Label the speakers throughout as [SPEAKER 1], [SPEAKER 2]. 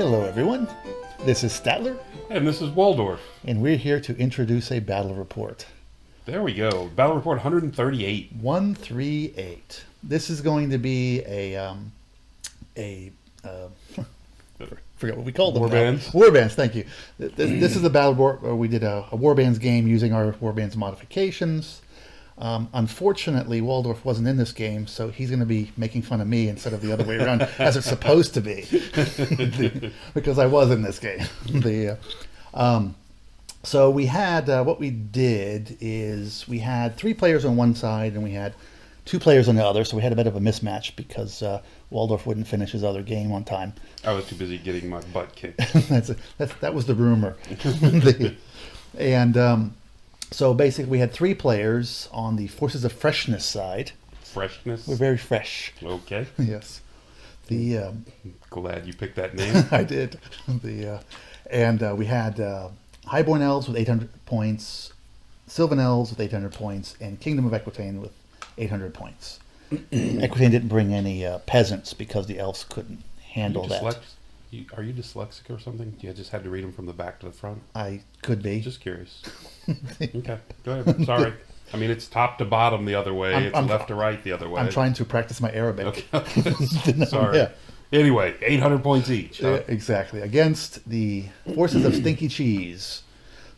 [SPEAKER 1] Hello everyone, this is Statler,
[SPEAKER 2] And this is Waldorf.
[SPEAKER 1] and we're here to introduce a battle report.
[SPEAKER 2] There we go. Battle Report 138.
[SPEAKER 1] 138. This is going to be a forget what we called them.
[SPEAKER 2] Warbands.
[SPEAKER 1] Warbands, thank you. This is a battle report where we did a Warbands game using our Warbands modifications. Unfortunately, Waldorf wasn't in this game, so he's going to be making fun of me instead of the other way around, as it's supposed to be, because I was in this game. So we had, what we did is we had 3 players on one side and we had 2 players on the other, so we had a bit of a mismatch because Waldorf wouldn't finish his other game on time.
[SPEAKER 2] I was too busy getting my butt kicked.
[SPEAKER 1] That was the rumor. So basically we had 3 players on the Forces of Freshness side.
[SPEAKER 2] Freshness?
[SPEAKER 1] We're very fresh.
[SPEAKER 2] Okay.
[SPEAKER 1] Yes.
[SPEAKER 2] Glad you picked that name.
[SPEAKER 1] I did. We had Highborn Elves with 800 points, Sylvan Elves with 800 points, and Kingdom of Equitaine with 800 points. Equitaine didn't bring any peasants because the elves couldn't handle that.
[SPEAKER 2] Are you dyslexic or something? You just had to read them from the back to the front?
[SPEAKER 1] I could be.
[SPEAKER 2] Just curious. Okay, go ahead. Sorry. I mean, it's top to bottom the other way. It's left to right the other way.
[SPEAKER 1] I'm trying to practice my Arabic.
[SPEAKER 2] Okay. Sorry. Yeah. Anyway, 800 points each. Huh?
[SPEAKER 1] Yeah, exactly. Against the Forces of Stinky Cheese.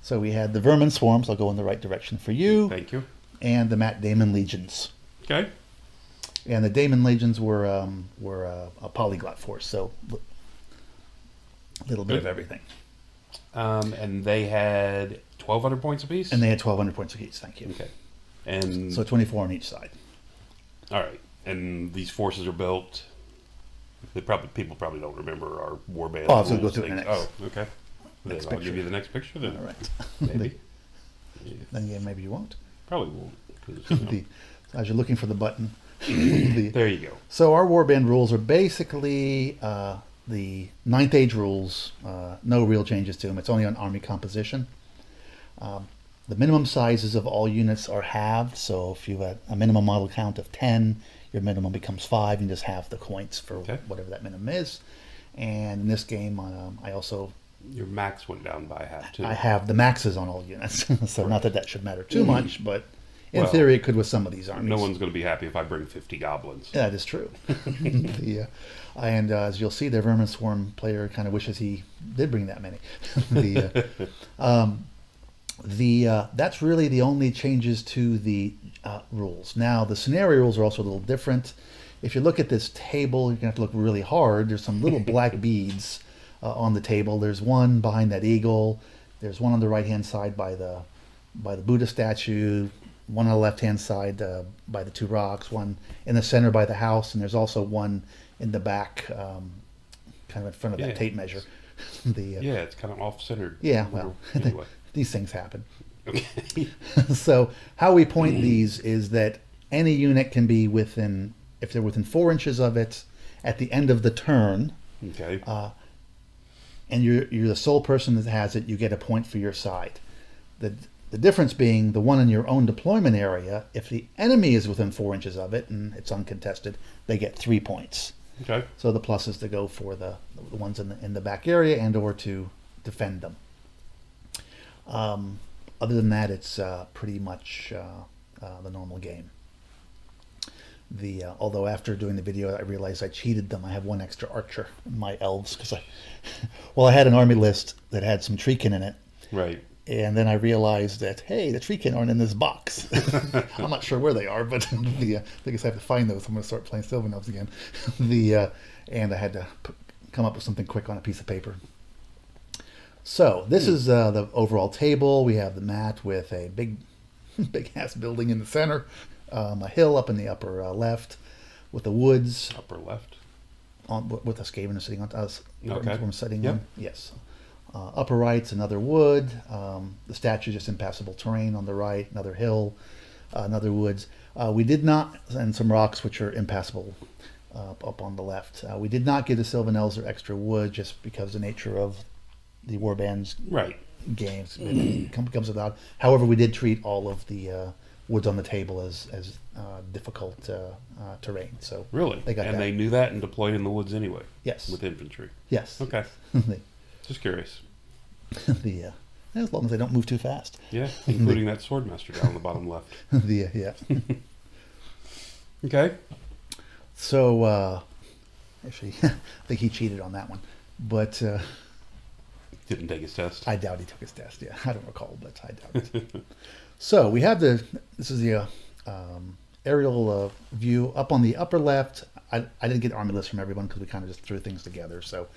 [SPEAKER 1] So we had the Vermin Swarms. I'll go in the right direction for you.
[SPEAKER 2] Thank you.
[SPEAKER 1] And the Matt Damon Legions.
[SPEAKER 2] Okay.
[SPEAKER 1] And the Damon Legions were a polyglot force, so a little bit of everything.
[SPEAKER 2] And they had 1,200 points apiece?
[SPEAKER 1] And they had 1,200 points apiece, thank you.
[SPEAKER 2] Okay. And
[SPEAKER 1] so 24 on each side.
[SPEAKER 2] All right. And these forces are built. People probably don't remember our warband.
[SPEAKER 1] Oh, I was going to go through it next.
[SPEAKER 2] Oh, okay.
[SPEAKER 1] Next
[SPEAKER 2] I'll
[SPEAKER 1] picture.
[SPEAKER 2] give you the next picture then.
[SPEAKER 1] All right.
[SPEAKER 2] Maybe.
[SPEAKER 1] Then again, maybe you won't.
[SPEAKER 2] Probably won't. 'Cause,
[SPEAKER 1] as you're looking for the button.
[SPEAKER 2] There you go.
[SPEAKER 1] So our warband rules are basically the 9th Age rules. No real changes to them. It's only on army composition. The minimum sizes of all units are halved. So if you have a minimum model count of 10, your minimum becomes 5. You just halve the points for whatever that minimum is. And in this game, I also...
[SPEAKER 2] Your max went down by half, too.
[SPEAKER 1] I have the maxes on all units. So not that should matter too much, but in theory it could with some of these armies.
[SPEAKER 2] No one's going to be happy if I bring 50 goblins.
[SPEAKER 1] That is true. And as you'll see, the Vermin Swarm player kind of wishes he did bring that many. That's really the only changes to the rules. Now, the scenario rules are also a little different. If you look at this table, you're going to have to look really hard. There's some little black beads on the table. There's one behind that eagle. There's one on the right-hand side by the Buddha statue. One on the left-hand side by the 2 rocks. One in the center by the house, and there's also one in the back, kind of in front of that tape measure.
[SPEAKER 2] It's kind of off-centered.
[SPEAKER 1] Yeah, well,
[SPEAKER 2] anyway.
[SPEAKER 1] These things happen.
[SPEAKER 2] Okay.
[SPEAKER 1] So how we point these is that any unit can be within, if they're within 4 inches of it at the end of the turn.
[SPEAKER 2] Okay.
[SPEAKER 1] And you're the sole person that has it, you get a point for your side. The difference being the one in your own deployment area, if the enemy is within 4 inches of it and it's uncontested, they get 3 points.
[SPEAKER 2] Okay.
[SPEAKER 1] So the plus is to go for the ones in the back area and or to defend them. Other than that, it's pretty much the normal game. Although after doing the video, I realized I cheated them. I have 1 extra archer in my elves because I had an army list that had some treekin in it.
[SPEAKER 2] Right.
[SPEAKER 1] And then I realized that, hey, the treekin aren't in this box. I'm not sure where they are, but I guess I have to find those. I'm going to start playing Sylvan Elves again. And I had to come up with something quick on a piece of paper. So this is the overall table. We have the mat with a big ass building in the center, a hill up in the upper left, with the woods.
[SPEAKER 2] Upper left.
[SPEAKER 1] With a Skaven sitting on us.
[SPEAKER 2] Okay.
[SPEAKER 1] I'm sitting on. Yes. Upper right's another wood. The statue just impassable terrain on the right. Another hill, another woods. We did not, and some rocks which are impassable up on the left. We did not give the Sylvan Elves their extra wood just because of the nature of the Warbands games. It comes without. However, we did treat all of the woods on the table as difficult terrain. So
[SPEAKER 2] Really?
[SPEAKER 1] they got
[SPEAKER 2] and
[SPEAKER 1] that.
[SPEAKER 2] they knew that and deployed in the woods anyway.
[SPEAKER 1] Yes.
[SPEAKER 2] With infantry.
[SPEAKER 1] Yes.
[SPEAKER 2] Okay.
[SPEAKER 1] the,
[SPEAKER 2] Just curious.
[SPEAKER 1] as long as they don't move too fast.
[SPEAKER 2] Yeah, including that swordmaster down on the bottom left.
[SPEAKER 1] Yeah.
[SPEAKER 2] Okay.
[SPEAKER 1] So actually, I think he cheated on that one, but
[SPEAKER 2] Didn't take his test.
[SPEAKER 1] I doubt he took his test. Yeah, I don't recall, but I doubt it. So we have this is the aerial view up on the upper left. I didn't get army lists from everyone because we kind of just threw things together. So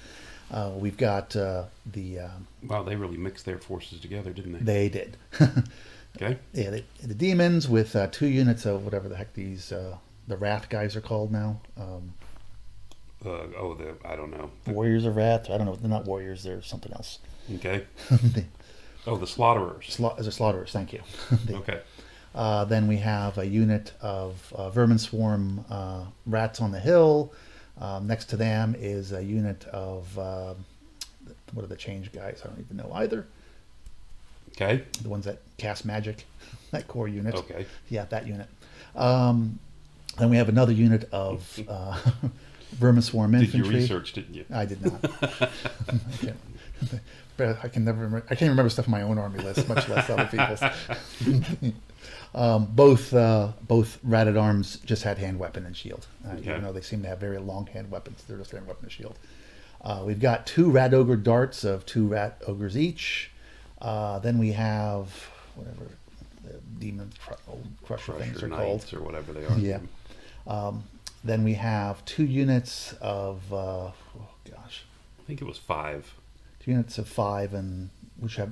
[SPEAKER 1] we've got
[SPEAKER 2] Wow, they really mixed their forces together, didn't they?
[SPEAKER 1] they did.
[SPEAKER 2] Okay.
[SPEAKER 1] Yeah, the demons with 2 units of whatever the heck these the Wrath guys are called now.
[SPEAKER 2] I don't know.
[SPEAKER 1] Warriors of Wrath. I don't know. They're not warriors. They're something else.
[SPEAKER 2] Okay.
[SPEAKER 1] the,
[SPEAKER 2] Oh, the slaughterers.
[SPEAKER 1] as a slaughterers. Thank you.
[SPEAKER 2] Okay.
[SPEAKER 1] Then we have a unit of vermin swarm rats on the hill. Next to them is a unit of what are the change guys? I don't even know either.
[SPEAKER 2] Okay.
[SPEAKER 1] The ones that cast magic, that core unit.
[SPEAKER 2] Okay.
[SPEAKER 1] Yeah, that unit. Then we have another unit of vermin swarm infantry.
[SPEAKER 2] Did you research, didn't you?
[SPEAKER 1] I did not. I can never remember. I can't remember stuff in my own army list, much less other people's. Both rat at arms just had hand weapon and shield.
[SPEAKER 2] Okay.
[SPEAKER 1] Even though they seem to have very long hand weapons, they're just hand weapon and shield. We've got 2 rat ogre darts of 2 rat ogres each. Then we have whatever the demon crusher things are called,
[SPEAKER 2] or whatever they are.
[SPEAKER 1] Yeah. Then we have 2 units of
[SPEAKER 2] I think it was 5.
[SPEAKER 1] 2 units of 5, and which have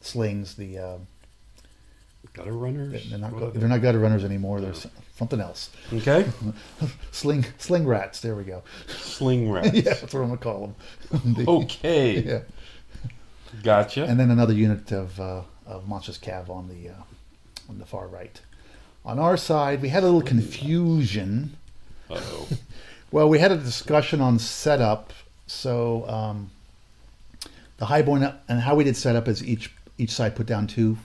[SPEAKER 1] slings. The
[SPEAKER 2] Gutter runners.
[SPEAKER 1] they're not
[SPEAKER 2] What are
[SPEAKER 1] they're not gutter runners anymore. There's something else.
[SPEAKER 2] Okay.
[SPEAKER 1] Sling rats. There we go.
[SPEAKER 2] Sling rats.
[SPEAKER 1] Yeah, that's what I'm gonna call them.
[SPEAKER 2] Okay.
[SPEAKER 1] Yeah.
[SPEAKER 2] Gotcha.
[SPEAKER 1] And then another unit of monstrous cav on the far right. On our side, we had a little confusion.
[SPEAKER 2] Uh-oh.
[SPEAKER 1] Well, we had a discussion on setup. So the highborn and how we did setup is each side put down 2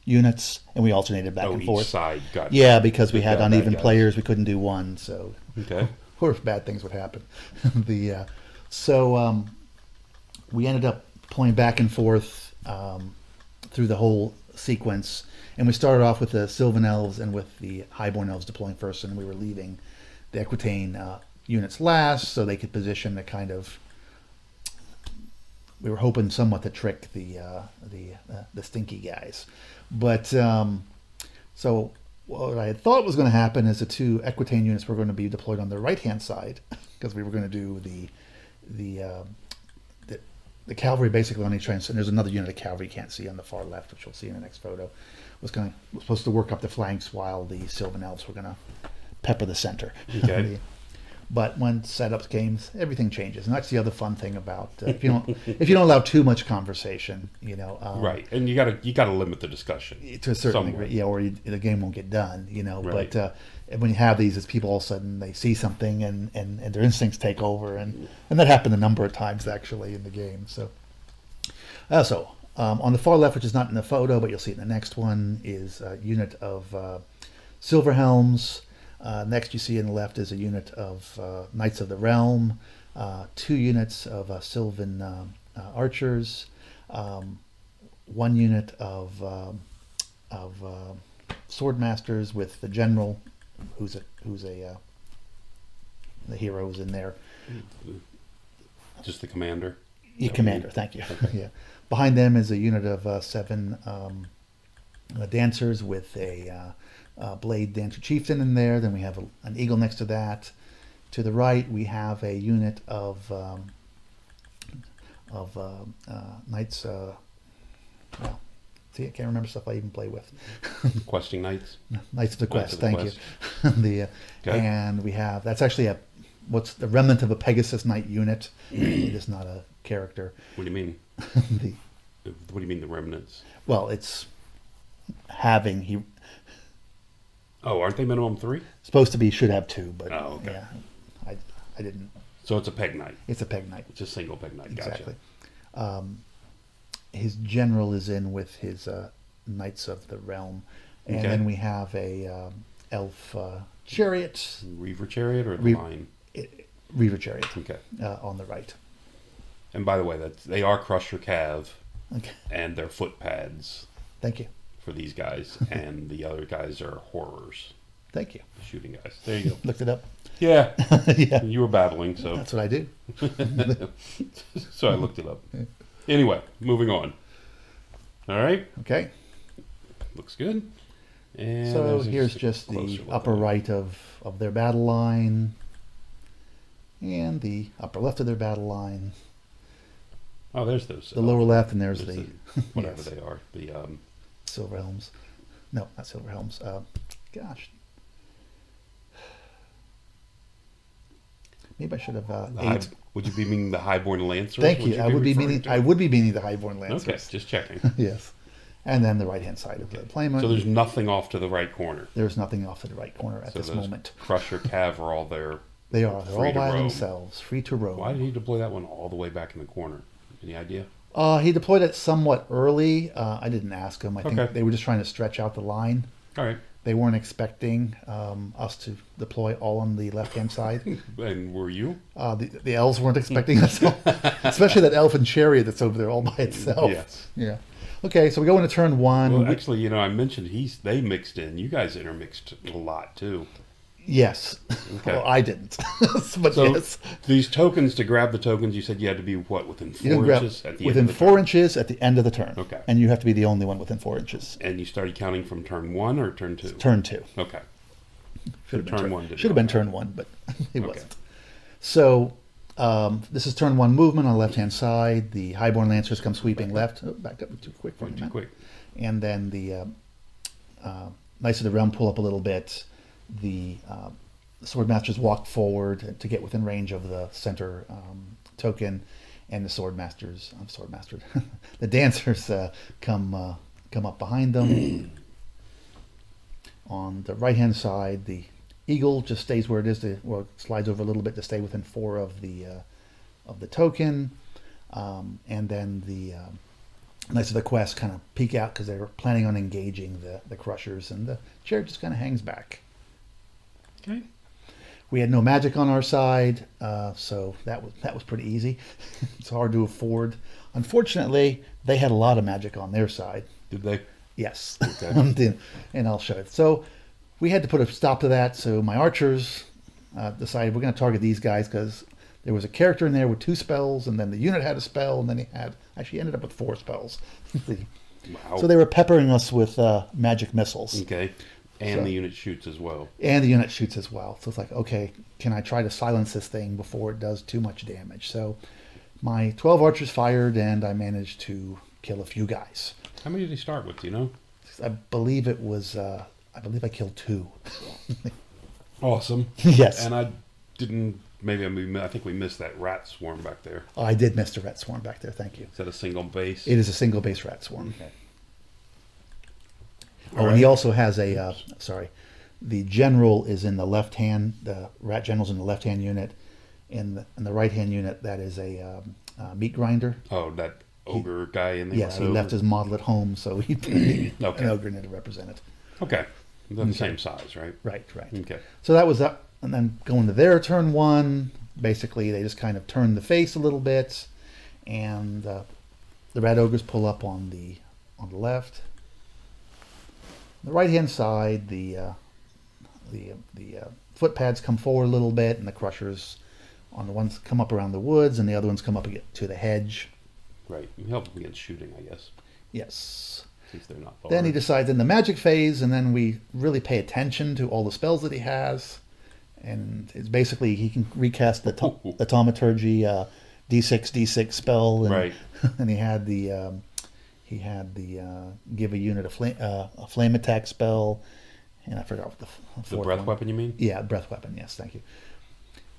[SPEAKER 1] units, and we alternated back and forth.
[SPEAKER 2] Each side. Gotcha.
[SPEAKER 1] Yeah, because we
[SPEAKER 2] Good
[SPEAKER 1] had
[SPEAKER 2] guy,
[SPEAKER 1] uneven
[SPEAKER 2] bad guys.
[SPEAKER 1] players, we couldn't do one. So,
[SPEAKER 2] Okay.
[SPEAKER 1] or if bad things would happen. We ended up pulling back and forth through the whole sequence, and we started off with the Sylvan Elves and with the Highborn Elves deploying first, and we were leaving the Equitane units last, so they could position the kind of. We were hoping somewhat to trick the stinky guys, but so what I had thought was going to happen is the 2 Equitane units were going to be deployed on the right hand side because we were going to do the cavalry basically on each train. And there's another unit of cavalry you can't see on the far left, which you'll see in the next photo. Was supposed to work up the flanks while the Sylvan Elves were going to pepper the center.
[SPEAKER 2] Okay.
[SPEAKER 1] But when setups came, everything changes, and that's the other fun thing about if you don't allow too much conversation,
[SPEAKER 2] Right, and you gotta limit the discussion
[SPEAKER 1] to a certain
[SPEAKER 2] somewhat.
[SPEAKER 1] degree, or the game won't get done,
[SPEAKER 2] Right.
[SPEAKER 1] But when you have these, it's people all of a sudden they see something and their instincts take over, and that happened a number of times actually in the game. So on the far left, which is not in the photo, but you'll see it in the next one, is a unit of Silver Helms. Next you see on the left is a unit of Knights of the Realm, 2 units of Sylvan Archers, 1 unit of Swordmasters with the General, who's the hero is in there.
[SPEAKER 2] Just the commander.
[SPEAKER 1] Yeah, commander. Thank you. Yeah. Behind them is a unit of 7 dancers with a Blade Dancer Chieftain in there. Then we have an eagle next to that. To the right, we have a unit of knights. Well, see, I can't remember stuff I even play with.
[SPEAKER 2] Questing knights.
[SPEAKER 1] Knights of the
[SPEAKER 2] Knights
[SPEAKER 1] Quest.
[SPEAKER 2] of the
[SPEAKER 1] Thank you.
[SPEAKER 2] Okay.
[SPEAKER 1] And we have that's actually what's the remnant of a Pegasus Knight unit. It is not a character.
[SPEAKER 2] What do you mean?
[SPEAKER 1] the
[SPEAKER 2] What do you mean the remnants?
[SPEAKER 1] Well, it's having
[SPEAKER 2] Oh, aren't they minimum 3?
[SPEAKER 1] supposed to be should have 2, but
[SPEAKER 2] Oh, okay.
[SPEAKER 1] yeah, I didn't.
[SPEAKER 2] So it's a peg knight.
[SPEAKER 1] It's a peg knight.
[SPEAKER 2] It's a single peg knight. Gotcha.
[SPEAKER 1] Exactly. His general is in with his Knights of the Realm, And
[SPEAKER 2] Okay.
[SPEAKER 1] then we have a elf chariot,
[SPEAKER 2] Reaver Chariot or the
[SPEAKER 1] Re-
[SPEAKER 2] Line?
[SPEAKER 1] Reaver chariot
[SPEAKER 2] Okay.
[SPEAKER 1] on the right.
[SPEAKER 2] And by the way, they are Crusher Cav,
[SPEAKER 1] Okay,
[SPEAKER 2] and they're foot pads
[SPEAKER 1] thank you,
[SPEAKER 2] for these guys, and the other guys are horrors,
[SPEAKER 1] thank you.
[SPEAKER 2] the shooting guys. There you go.
[SPEAKER 1] Looked it up.
[SPEAKER 2] Yeah,
[SPEAKER 1] Yeah,
[SPEAKER 2] you were babbling, so
[SPEAKER 1] that's what I do.
[SPEAKER 2] so I looked it up. Anyway, moving on. All right,
[SPEAKER 1] Okay,
[SPEAKER 2] looks good. And
[SPEAKER 1] so
[SPEAKER 2] there's
[SPEAKER 1] here's just the
[SPEAKER 2] closer look
[SPEAKER 1] upper
[SPEAKER 2] at it.
[SPEAKER 1] right of their battle line, and the upper left of their battle line.
[SPEAKER 2] Oh, there's those.
[SPEAKER 1] The lower left, and there's
[SPEAKER 2] There's
[SPEAKER 1] the
[SPEAKER 2] whatever
[SPEAKER 1] yes,
[SPEAKER 2] they are. The
[SPEAKER 1] silver helms. No, not silver helms. Gosh, maybe I should have eight.
[SPEAKER 2] would you be meaning the Highborn Lancers?
[SPEAKER 1] Thank you. I would be
[SPEAKER 2] referring
[SPEAKER 1] meaning.
[SPEAKER 2] to?
[SPEAKER 1] I would be meaning the Highborn Lancers.
[SPEAKER 2] Okay, just checking.
[SPEAKER 1] Yes, and then the right hand side of the playmat.
[SPEAKER 2] So there's nothing off to the right corner.
[SPEAKER 1] There's nothing off to the right corner at
[SPEAKER 2] So
[SPEAKER 1] this
[SPEAKER 2] those
[SPEAKER 1] moment.
[SPEAKER 2] Crusher Cav are all there.
[SPEAKER 1] They are. They're
[SPEAKER 2] free
[SPEAKER 1] all
[SPEAKER 2] to
[SPEAKER 1] by
[SPEAKER 2] roam.
[SPEAKER 1] themselves, free to roam.
[SPEAKER 2] Why did he deploy that one all the way back in the corner? Any idea?
[SPEAKER 1] He deployed it somewhat early. I didn't ask him. I think
[SPEAKER 2] Okay.
[SPEAKER 1] they were just trying to stretch out the line.
[SPEAKER 2] All right.
[SPEAKER 1] They weren't expecting us to deploy all on the left-hand side.
[SPEAKER 2] And were you?
[SPEAKER 1] The elves weren't expecting us, especially that elfin chariot that's over there all by itself.
[SPEAKER 2] Yes.
[SPEAKER 1] Yeah. Okay, so we go into turn one.
[SPEAKER 2] Well, actually, I mentioned they mixed in. You guys intermixed a lot too.
[SPEAKER 1] Yes.
[SPEAKER 2] Okay.
[SPEAKER 1] Well, I didn't, but
[SPEAKER 2] So
[SPEAKER 1] yes.
[SPEAKER 2] these tokens, to grab the tokens, you said you had to be what, within
[SPEAKER 1] You can
[SPEAKER 2] 4
[SPEAKER 1] grab
[SPEAKER 2] inches at the
[SPEAKER 1] within
[SPEAKER 2] end of the
[SPEAKER 1] 4
[SPEAKER 2] turn?
[SPEAKER 1] inches at the end of the turn.
[SPEAKER 2] Okay.
[SPEAKER 1] And you have to be the only one within 4 inches.
[SPEAKER 2] And you started counting from turn 1 or turn 2?
[SPEAKER 1] Turn two.
[SPEAKER 2] Okay.
[SPEAKER 1] Should have been
[SPEAKER 2] turn one didn't
[SPEAKER 1] Should have been
[SPEAKER 2] matter.
[SPEAKER 1] turn one, but it
[SPEAKER 2] Okay.
[SPEAKER 1] wasn't. So this is turn one movement on the left-hand side. The Highborn Lancers come sweeping left. Oh, backed up too quick for me,
[SPEAKER 2] Too
[SPEAKER 1] man.
[SPEAKER 2] quick.
[SPEAKER 1] And then the Knights of the Realm pull up a little bit. The Swordmasters walk forward to get within range of the center token, and the Swordmasters, the Dancers come up behind them. On the right-hand side, the Eagle just stays where it is, slides over a little bit to stay within 4 of the token, and then the Knights of the Quest kind of peek out because they were planning on engaging the Crushers, and the chariot just kind of hangs back.
[SPEAKER 2] Okay.
[SPEAKER 1] We had no magic on our side, so that was pretty easy. It's hard to afford. Unfortunately, they had a lot of magic on their side.
[SPEAKER 2] Did they?
[SPEAKER 1] Yes,
[SPEAKER 2] Okay.
[SPEAKER 1] and I'll show it. So we had to put a stop to that. So my archers decided we're going to target these guys because there was a character in there with 2 spells, and then the unit had a spell, and then he actually ended up with 4 spells.
[SPEAKER 2] Wow.
[SPEAKER 1] So they were peppering us with magic missiles.
[SPEAKER 2] Okay. And
[SPEAKER 1] So-
[SPEAKER 2] the unit shoots as well.
[SPEAKER 1] And the unit shoots as well. So it's like, okay, can I try to silence this thing before it does too much damage? So my 12 archers fired, and I managed to kill a few guys.
[SPEAKER 2] How many did he start with? Do you know?
[SPEAKER 1] I believe it was, I believe I killed 2.
[SPEAKER 2] Awesome.
[SPEAKER 1] Yes.
[SPEAKER 2] And I didn't. I think we missed that rat swarm back there.
[SPEAKER 1] I did miss the rat swarm back there. Thank you.
[SPEAKER 2] Is that a single base?
[SPEAKER 1] It is a single base rat swarm.
[SPEAKER 2] Okay.
[SPEAKER 1] Oh, and he also has a, the general is in the left hand, the rat general's in the left hand unit. In the right hand unit, that is a meat grinder.
[SPEAKER 2] Oh, that ogre guy in there.
[SPEAKER 1] Yes, he left his model at home, so he put an
[SPEAKER 2] Okay.
[SPEAKER 1] ogre in it to represent it.
[SPEAKER 2] Okay. They're the same size, right?
[SPEAKER 1] Right.
[SPEAKER 2] Okay.
[SPEAKER 1] So that was that. And then going to their turn one, basically they just kind of turn the face a little bit, and the rat ogres pull up on the left. The right hand side, the footpads come forward a little bit, and the crushers on the ones come up around the woods, and the other ones come up to the hedge.
[SPEAKER 2] Right. You help them against shooting, I guess,
[SPEAKER 1] Yes.
[SPEAKER 2] since they're not.
[SPEAKER 1] Then he
[SPEAKER 2] large.
[SPEAKER 1] decides in the magic phase, and then we really pay attention to all the spells that he has. And it's basically he can recast the Thaumaturgy D6 spell, and,
[SPEAKER 2] Right.
[SPEAKER 1] and he had the give a unit a flame attack spell, and I forgot what the
[SPEAKER 2] The
[SPEAKER 1] fourth
[SPEAKER 2] breath
[SPEAKER 1] one.
[SPEAKER 2] weapon, you mean?
[SPEAKER 1] Yeah, breath weapon. Yes, thank you.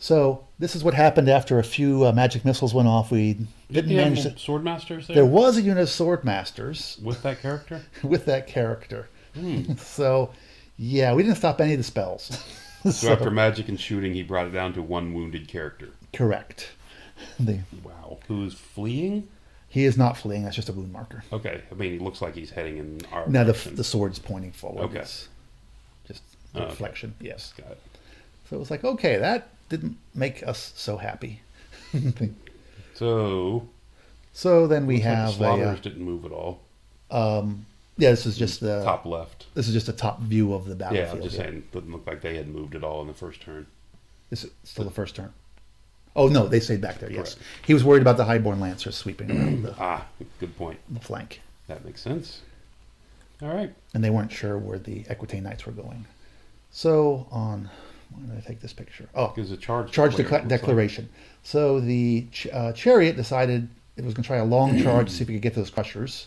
[SPEAKER 1] So this is what happened after a few magic missiles went off. We didn't
[SPEAKER 2] Did you
[SPEAKER 1] manage
[SPEAKER 2] have
[SPEAKER 1] to.
[SPEAKER 2] sword masters there?
[SPEAKER 1] There was a unit of sword masters
[SPEAKER 2] With that character?
[SPEAKER 1] with that character.
[SPEAKER 2] Hmm.
[SPEAKER 1] So yeah, we didn't stop any of the spells.
[SPEAKER 2] So after magic and shooting, he brought it down to 1 wounded character.
[SPEAKER 1] Correct.
[SPEAKER 2] Wow. Who's fleeing?
[SPEAKER 1] He is not fleeing. That's just a wound marker.
[SPEAKER 2] Okay. I mean, he looks like he's heading in our
[SPEAKER 1] Now
[SPEAKER 2] direction.
[SPEAKER 1] the sword's pointing forward.
[SPEAKER 2] Okay.
[SPEAKER 1] It's just the reflection.
[SPEAKER 2] Okay.
[SPEAKER 1] Yes.
[SPEAKER 2] Got it.
[SPEAKER 1] So it was like, okay, that didn't make us so happy.
[SPEAKER 2] So
[SPEAKER 1] then we
[SPEAKER 2] looks like
[SPEAKER 1] have
[SPEAKER 2] the slaughters didn't move at all.
[SPEAKER 1] yeah, this is just the
[SPEAKER 2] Top left.
[SPEAKER 1] This is just a top view of the
[SPEAKER 2] Yeah,
[SPEAKER 1] battlefield.
[SPEAKER 2] I'm just saying, doesn't look like they had moved at all in the first turn.
[SPEAKER 1] This is still the first turn. Oh no, they stayed back there. Yes,
[SPEAKER 2] Correct.
[SPEAKER 1] he was worried about the highborn lancers sweeping around
[SPEAKER 2] Good point.
[SPEAKER 1] the flank,
[SPEAKER 2] That makes sense. All right.
[SPEAKER 1] and they weren't sure where the Equitane Knights were going. So on, why did I take this picture? Oh,
[SPEAKER 2] Because the charge
[SPEAKER 1] declaration. So the chariot decided it was going to try a long charge to see if he could get those crushers.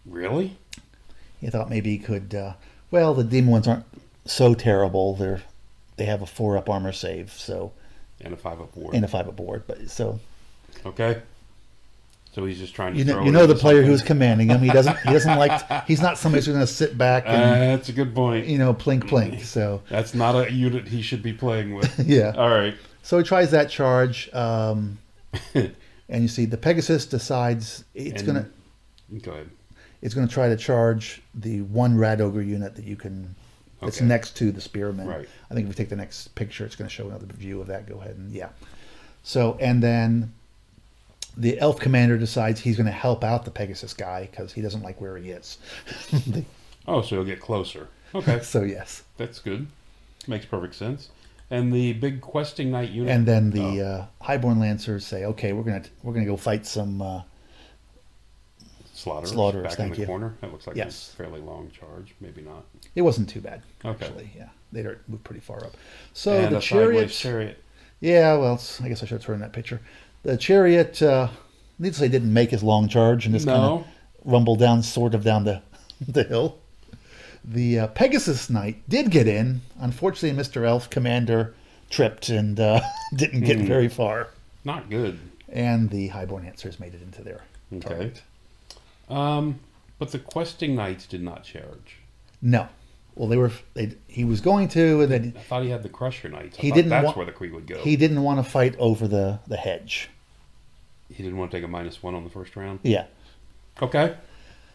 [SPEAKER 2] Really?
[SPEAKER 1] He thought maybe he could. Well, the demon ones aren't so terrible. They have a 4-up armor save, so
[SPEAKER 2] And a 5-up ward.
[SPEAKER 1] and a 5-up board. But so
[SPEAKER 2] Okay. So he's just trying to
[SPEAKER 1] you
[SPEAKER 2] throw
[SPEAKER 1] know
[SPEAKER 2] it
[SPEAKER 1] the
[SPEAKER 2] into
[SPEAKER 1] player
[SPEAKER 2] something.
[SPEAKER 1] who's commanding him. He doesn't like. He's not somebody who's going to sit back and
[SPEAKER 2] That's a good point.
[SPEAKER 1] plink plink. So
[SPEAKER 2] That's not a unit he should be playing with.
[SPEAKER 1] yeah.
[SPEAKER 2] All right.
[SPEAKER 1] So he tries that charge, and you see the Pegasus decides it's
[SPEAKER 2] And-
[SPEAKER 1] gonna
[SPEAKER 2] Go ahead.
[SPEAKER 1] it's gonna try to charge the one Rat Ogre unit that you can. It's
[SPEAKER 2] Okay.
[SPEAKER 1] next to the Spearman.
[SPEAKER 2] Right.
[SPEAKER 1] I think if we take the next picture, it's going to show another view of that. Go ahead and yeah. So and then the Elf Commander decides he's going to help out the Pegasus guy because he doesn't like where he is.
[SPEAKER 2] Oh, so he'll get closer. Okay.
[SPEAKER 1] So yes.
[SPEAKER 2] That's good. Makes perfect sense. And the big questing knight unit.
[SPEAKER 1] And then the Highborn Lancers say, "Okay, we're gonna go fight some."
[SPEAKER 2] Slaughterers back
[SPEAKER 1] thank
[SPEAKER 2] in the
[SPEAKER 1] you.
[SPEAKER 2] corner. That looks like
[SPEAKER 1] Yes.
[SPEAKER 2] a fairly long charge. Maybe not.
[SPEAKER 1] It wasn't too bad,
[SPEAKER 2] Okay.
[SPEAKER 1] actually. Yeah, they moved pretty far up. So
[SPEAKER 2] And
[SPEAKER 1] the
[SPEAKER 2] a sideways
[SPEAKER 1] chariot.
[SPEAKER 2] chariot.
[SPEAKER 1] Yeah, well, I guess I should have turned that picture. The chariot, needless to say, didn't make his long charge and just kind
[SPEAKER 2] No.
[SPEAKER 1] of rumbled down, sort of down the hill. The Pegasus Knight did get in. Unfortunately, Mr. Elf Commander tripped and didn't get very far.
[SPEAKER 2] Not good.
[SPEAKER 1] And the Highborn Lancers made it into their
[SPEAKER 2] Okay.
[SPEAKER 1] target.
[SPEAKER 2] But the questing knights did not charge.
[SPEAKER 1] No. Well, he was going to, and then
[SPEAKER 2] I thought he had the crusher knights.
[SPEAKER 1] He didn't
[SPEAKER 2] That's
[SPEAKER 1] want-
[SPEAKER 2] where the Kree would go.
[SPEAKER 1] he didn't want to fight over the hedge.
[SPEAKER 2] He didn't want to take a -1 on the first round.
[SPEAKER 1] Yeah.
[SPEAKER 2] Okay.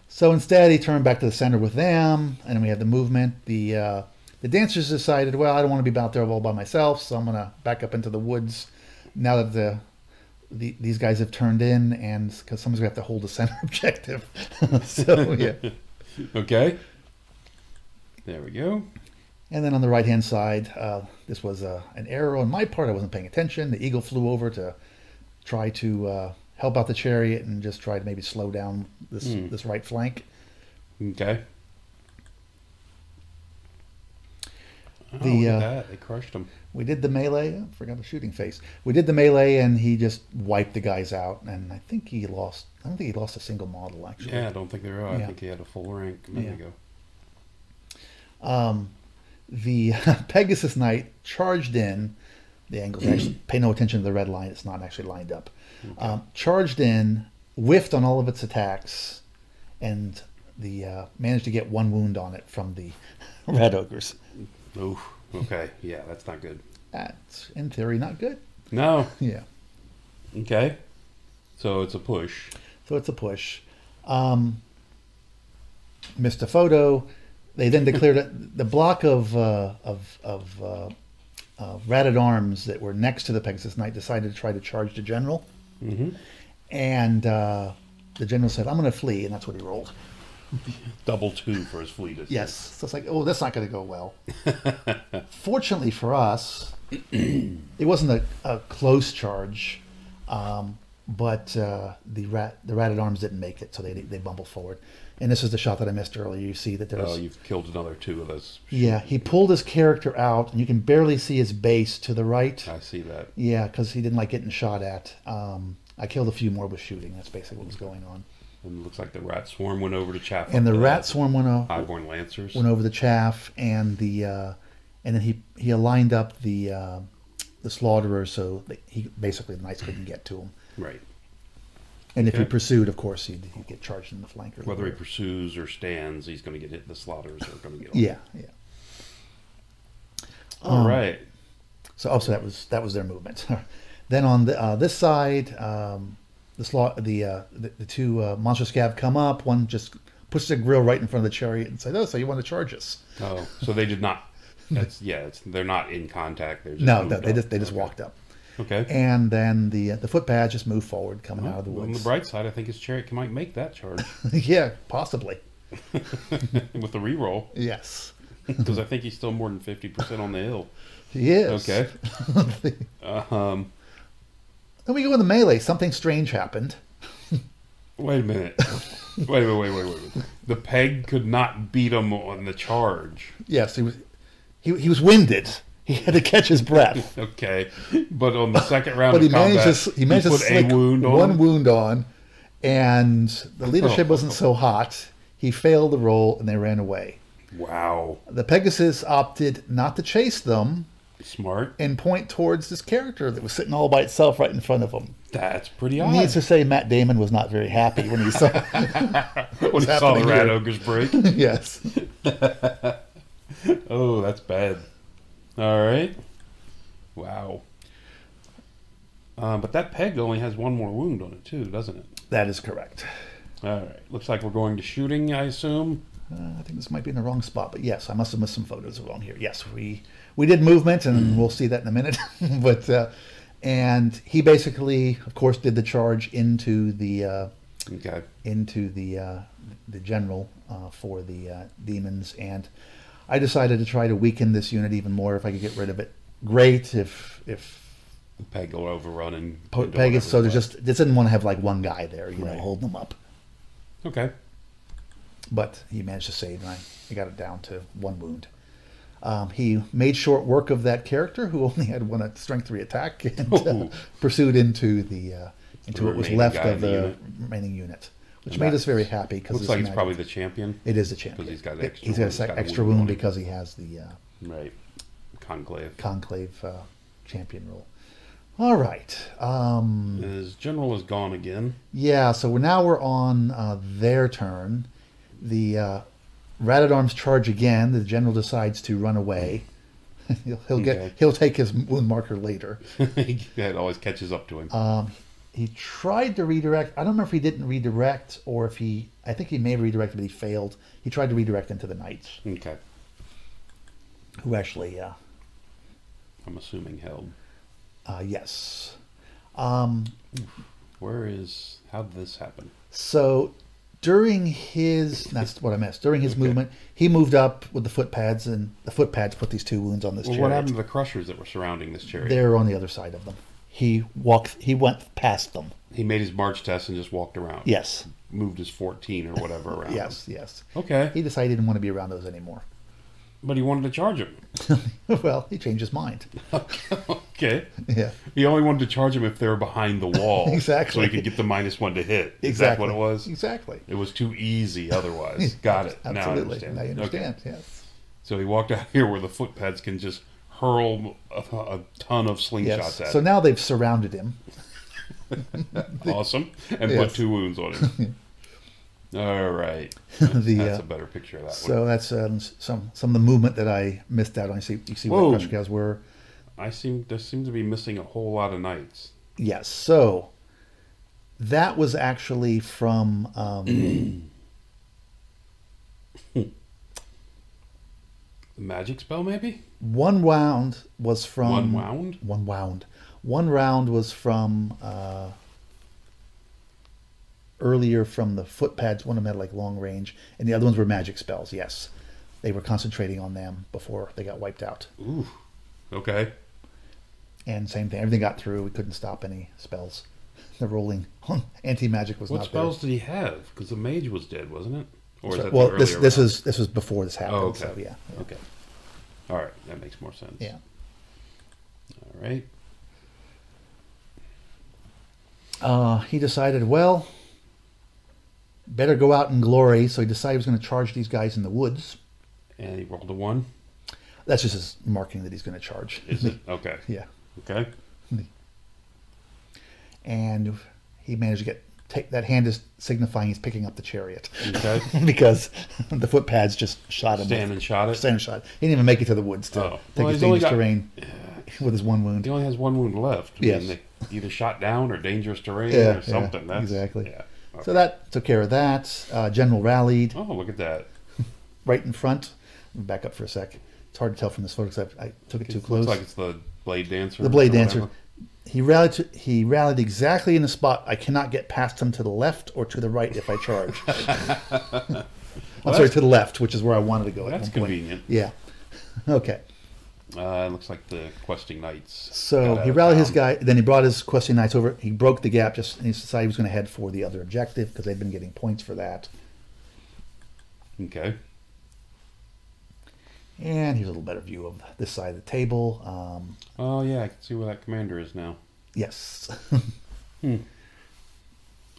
[SPEAKER 1] So instead, he turned back to the center with them, and we had the movement. The dancers decided, well, I don't want to be out there all by myself, so I'm going to back up into the woods. Now that these guys have turned in, and because someone's going to have to hold the center objective. So yeah.
[SPEAKER 2] Okay. There we go.
[SPEAKER 1] And then on the right-hand side, this was an error on my part. I wasn't paying attention. The eagle flew over to try to help out the chariot and just try to maybe slow down this right flank.
[SPEAKER 2] Okay. Oh,
[SPEAKER 1] The,
[SPEAKER 2] look at that. They crushed him.
[SPEAKER 1] We did the melee. I forgot the shooting face. We did the melee, and he just wiped the guys out. And I think he lost. I don't think he lost a single model actually.
[SPEAKER 2] Yeah, I don't think they were. I
[SPEAKER 1] Yeah.
[SPEAKER 2] think he had a full rank a minute ago.
[SPEAKER 1] The Pegasus Knight charged in. The angles actually pay no attention to the red line. It's not actually lined up. Charged in, whiffed on all of its attacks, and managed to get one wound on it from the red ogres.
[SPEAKER 2] Oh, okay. Yeah, that's not good.
[SPEAKER 1] That's in theory not good.
[SPEAKER 2] No.
[SPEAKER 1] Yeah.
[SPEAKER 2] Okay. So it's a push.
[SPEAKER 1] So it's a push. Missed a photo. They then declared it, the block of ratted arms that were next to the Pegasus Knight decided to try to charge the general.
[SPEAKER 2] Mm-hmm.
[SPEAKER 1] And the general said, "I'm going to flee," and that's what he rolled.
[SPEAKER 2] Double 2 for his fleet.
[SPEAKER 1] Yes. So it's like, oh, that's not going to go well. Fortunately for us, it wasn't a close charge, but the ratted arms didn't make it, so they bumbled forward. And this is the shot that I missed earlier. You see that there's...
[SPEAKER 2] Oh, you've killed another 2 of those.
[SPEAKER 1] Yeah, he pulled his character out, and you can barely see his base to the right.
[SPEAKER 2] I see that.
[SPEAKER 1] Yeah, because he didn't like getting shot at. I killed a few more with shooting. That's basically what was going on.
[SPEAKER 2] And it looks like the rat swarm went over to chaff.
[SPEAKER 1] And
[SPEAKER 2] up
[SPEAKER 1] the rat swarm went
[SPEAKER 2] Highborn Lancers.
[SPEAKER 1] over the chaff, and and then he aligned up the slaughterer, so that the knights couldn't get to him.
[SPEAKER 2] Right.
[SPEAKER 1] And if he
[SPEAKER 2] Okay.
[SPEAKER 1] pursued, of course, he'd get charged in the flank. Or
[SPEAKER 2] Whether he
[SPEAKER 1] whatever.
[SPEAKER 2] pursues or stands, he's going to get hit. The slaughterers are going to get him.
[SPEAKER 1] Yeah, yeah.
[SPEAKER 2] All right.
[SPEAKER 1] So that was their movement. Then on this side, the the two monster scab come up. One just puts the grill right in front of the chariot and says, "Oh, so you want to charge us?"
[SPEAKER 2] Oh, so they did not. They're not in contact. They're just
[SPEAKER 1] No,
[SPEAKER 2] moved
[SPEAKER 1] they just
[SPEAKER 2] up.
[SPEAKER 1] walked up.
[SPEAKER 2] Okay.
[SPEAKER 1] And then the footpads just move forward, coming out of the
[SPEAKER 2] On
[SPEAKER 1] woods.
[SPEAKER 2] the bright side, I think his chariot might make that charge
[SPEAKER 1] Yeah, possibly.
[SPEAKER 2] with the reroll,
[SPEAKER 1] Yes,
[SPEAKER 2] because I think he's still more than 50% on the hill.
[SPEAKER 1] he is.
[SPEAKER 2] Okay.
[SPEAKER 1] Then we go in the melee. Something strange happened.
[SPEAKER 2] Wait a minute. Wait. The peg could not beat him on the charge.
[SPEAKER 1] Yes, he was winded. He had to catch his breath.
[SPEAKER 2] Okay, but on the second round
[SPEAKER 1] But
[SPEAKER 2] of combat,
[SPEAKER 1] he managed to
[SPEAKER 2] put
[SPEAKER 1] slick
[SPEAKER 2] a wound on.
[SPEAKER 1] one wound on, and the leadership wasn't so hot. He failed the roll, and they ran away.
[SPEAKER 2] Wow,
[SPEAKER 1] The Pegasus opted not to chase them
[SPEAKER 2] smart.
[SPEAKER 1] and point towards this character that was sitting all by itself right in front of him.
[SPEAKER 2] That's pretty odd.
[SPEAKER 1] Needs to say, Matt Damon was not very happy when he saw
[SPEAKER 2] when he saw the rat ogres break.
[SPEAKER 1] Yes.
[SPEAKER 2] Oh, that's bad. All right. Wow. But that peg only has one more wound on it too, doesn't it?
[SPEAKER 1] That is correct.
[SPEAKER 2] All right. Looks like we're going to shooting, I assume.
[SPEAKER 1] I think this might be in the wrong spot, but yes, I must have missed some photos along here. Yes, we did movement, and we'll see that in a minute. But and he basically, of course, did the charge into the general for the demons, and I decided to try to weaken this unit even more. If I could get rid of it, great. If
[SPEAKER 2] Peg will overrun and
[SPEAKER 1] Peg is so just didn't want to have like one guy there,
[SPEAKER 2] Right.
[SPEAKER 1] holding them up.
[SPEAKER 2] Okay.
[SPEAKER 1] But he managed to save, and I got it down to one wound. He made short work of that character, who only had one strength 3 attack, and pursued into what was left of the remaining unit, which made us very happy. Because
[SPEAKER 2] looks like he's probably the champion.
[SPEAKER 1] It is the champion.
[SPEAKER 2] Because he's got
[SPEAKER 1] extra wound because he has the
[SPEAKER 2] right
[SPEAKER 1] conclave champion rule. All right.
[SPEAKER 2] His general is gone again.
[SPEAKER 1] Yeah, so we're on their turn. The Rat-at-Arms charge again. The general decides to run away. He'll take his wound marker later.
[SPEAKER 2] It always catches up to him.
[SPEAKER 1] He tried to redirect. I don't remember if he didn't redirect or if I think he may have redirected, but he failed. He tried to redirect into the knights.
[SPEAKER 2] Okay.
[SPEAKER 1] Who actually,
[SPEAKER 2] I'm assuming held.
[SPEAKER 1] Yes.
[SPEAKER 2] How'd this happen?
[SPEAKER 1] So during his, that's what I missed. During his movement, he moved up with the footpads, and the footpads put these two wounds on this chariot.
[SPEAKER 2] What happened to the crushers that were surrounding this chariot?
[SPEAKER 1] They're on the other side of them. He went past them.
[SPEAKER 2] He made his march test and just walked around.
[SPEAKER 1] Yes.
[SPEAKER 2] Moved his 14 or whatever around.
[SPEAKER 1] Yes.
[SPEAKER 2] Okay.
[SPEAKER 1] He decided he didn't want to be around those anymore.
[SPEAKER 2] But he wanted to charge him.
[SPEAKER 1] Well, he changed his mind.
[SPEAKER 2] Okay.
[SPEAKER 1] Yeah.
[SPEAKER 2] He only wanted to charge him if they were behind the wall.
[SPEAKER 1] Exactly.
[SPEAKER 2] So he could get the -1 to hit. Is
[SPEAKER 1] Exactly.
[SPEAKER 2] that what it was?
[SPEAKER 1] Exactly.
[SPEAKER 2] It was too easy otherwise. Got it.
[SPEAKER 1] Absolutely.
[SPEAKER 2] Now I understand.
[SPEAKER 1] Now you understand,
[SPEAKER 2] Okay.
[SPEAKER 1] yes.
[SPEAKER 2] So he walked out here where the footpads can just hurl a ton of slingshots
[SPEAKER 1] Yes.
[SPEAKER 2] at
[SPEAKER 1] So
[SPEAKER 2] him.
[SPEAKER 1] now they've surrounded him.
[SPEAKER 2] Awesome. And
[SPEAKER 1] Yes.
[SPEAKER 2] put 2 wounds on him. All right. That's a better picture of that one.
[SPEAKER 1] So that's some of the movement that I missed out on. You see
[SPEAKER 2] Whoa.
[SPEAKER 1] where Crusher Cows were.
[SPEAKER 2] There seems to be missing a whole lot of knights.
[SPEAKER 1] Yes. So that was actually from
[SPEAKER 2] Magic spell, maybe?
[SPEAKER 1] one round was from
[SPEAKER 2] One wound?
[SPEAKER 1] One wound. One round was from earlier from the footpads. One of them had like long range, and the other ones were magic spells. Yes, they were concentrating on them before they got wiped out.
[SPEAKER 2] Ooh. Okay.
[SPEAKER 1] And same thing, everything got through. We couldn't stop any spells. The rolling on anti-magic was
[SPEAKER 2] What
[SPEAKER 1] not
[SPEAKER 2] spells did he have? Because the mage was dead, wasn't it? Or is
[SPEAKER 1] there.
[SPEAKER 2] that
[SPEAKER 1] Well,
[SPEAKER 2] the
[SPEAKER 1] this
[SPEAKER 2] earlier
[SPEAKER 1] was before this happened.
[SPEAKER 2] Oh, okay.
[SPEAKER 1] So yeah.
[SPEAKER 2] Okay. All right. That makes more sense.
[SPEAKER 1] Yeah.
[SPEAKER 2] All right.
[SPEAKER 1] He decided, well, better go out in glory. So he decided he was going to charge these guys in the woods.
[SPEAKER 2] And he rolled a 1.
[SPEAKER 1] That's just his marking that he's going to charge.
[SPEAKER 2] Is it? Okay.
[SPEAKER 1] Yeah.
[SPEAKER 2] Okay.
[SPEAKER 1] And he managed to take that hand is signifying he's picking up the chariot.
[SPEAKER 2] Okay.
[SPEAKER 1] Because the footpads just shot him.
[SPEAKER 2] Stand and shot it?
[SPEAKER 1] Stand and shot. He didn't even make it to the woods to take his dangerous terrain. with his one wound.
[SPEAKER 2] He only has one wound left. I
[SPEAKER 1] Yes.
[SPEAKER 2] mean, they either shot down or dangerous terrain
[SPEAKER 1] Yeah,
[SPEAKER 2] or something.
[SPEAKER 1] yeah, exactly.
[SPEAKER 2] Yeah. Okay.
[SPEAKER 1] So that took care of that. General rallied
[SPEAKER 2] Oh, look at that.
[SPEAKER 1] right in front. Back up for a sec. It's hard to tell from this photo because I took it too close.
[SPEAKER 2] Looks like it's the Blade Dancer.
[SPEAKER 1] The Blade
[SPEAKER 2] or
[SPEAKER 1] Dancer.
[SPEAKER 2] whatever.
[SPEAKER 1] He rallied exactly in the spot. I cannot get past him to the left or to the right if I charge. I'm sorry, to the left, which is where I wanted to go.
[SPEAKER 2] That's
[SPEAKER 1] at one point.
[SPEAKER 2] convenient.
[SPEAKER 1] Yeah. Okay.
[SPEAKER 2] It looks like the questing knights.
[SPEAKER 1] So
[SPEAKER 2] got
[SPEAKER 1] he
[SPEAKER 2] out of
[SPEAKER 1] rallied his
[SPEAKER 2] town.
[SPEAKER 1] guy. Then he brought his questing knights over. He broke the gap. And he decided he was going to head for the other objective because they'd been getting points for that.
[SPEAKER 2] Okay.
[SPEAKER 1] And here's a little better view of this side of the table.
[SPEAKER 2] Oh yeah, I can see where that commander is now.
[SPEAKER 1] Yes.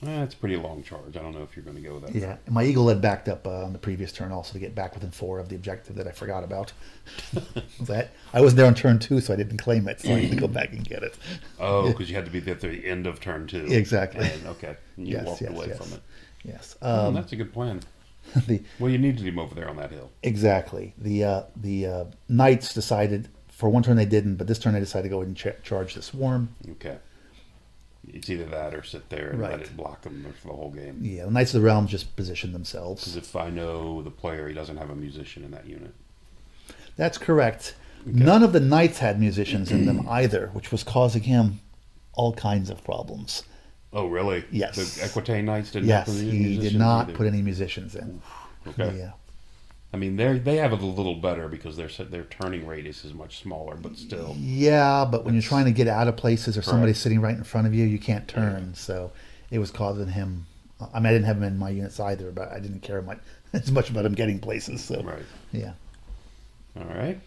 [SPEAKER 2] That's a pretty long charge. I don't know if you're going to go with that.
[SPEAKER 1] Yeah. And my eagle had backed up on the previous turn also to get back within 4 of the objective that I forgot about. I wasn't there on turn 2, so I didn't claim it. So I had to go back and get it.
[SPEAKER 2] Oh, because you had to be there at the end of turn 2.
[SPEAKER 1] Exactly.
[SPEAKER 2] And, okay. And you walked away from it.
[SPEAKER 1] Yes.
[SPEAKER 2] That's a good plan. Well, you needed him over there on that hill.
[SPEAKER 1] Exactly. The knights decided, for one turn they didn't, but this turn they decided to go ahead and charge the swarm.
[SPEAKER 2] Okay. It's either that or sit there and
[SPEAKER 1] Right.
[SPEAKER 2] let it block them for the whole game.
[SPEAKER 1] Yeah, the Knights of the Realms just position
[SPEAKER 2] Because
[SPEAKER 1] themselves.
[SPEAKER 2] if I know the player, he doesn't have a musician in that unit.
[SPEAKER 1] That's correct. None of the knights had musicians in them either, which was causing him all kinds of problems.
[SPEAKER 2] Oh, really?
[SPEAKER 1] Yes.
[SPEAKER 2] The Equitaine Knights didn't
[SPEAKER 1] Yes,
[SPEAKER 2] have
[SPEAKER 1] he
[SPEAKER 2] musicians
[SPEAKER 1] did not
[SPEAKER 2] either.
[SPEAKER 1] put any musicians in.
[SPEAKER 2] Okay.
[SPEAKER 1] Yeah.
[SPEAKER 2] I mean, they have it a little better because their turning radius is much smaller, but still.
[SPEAKER 1] Yeah, but when you're trying to get out of places or somebody's
[SPEAKER 2] Correct.
[SPEAKER 1] sitting right in front of you, you can't turn. So it was causing him. I mean, I didn't have him in my units either, but I didn't care much as much about him getting places. So
[SPEAKER 2] Right.
[SPEAKER 1] yeah.
[SPEAKER 2] All right.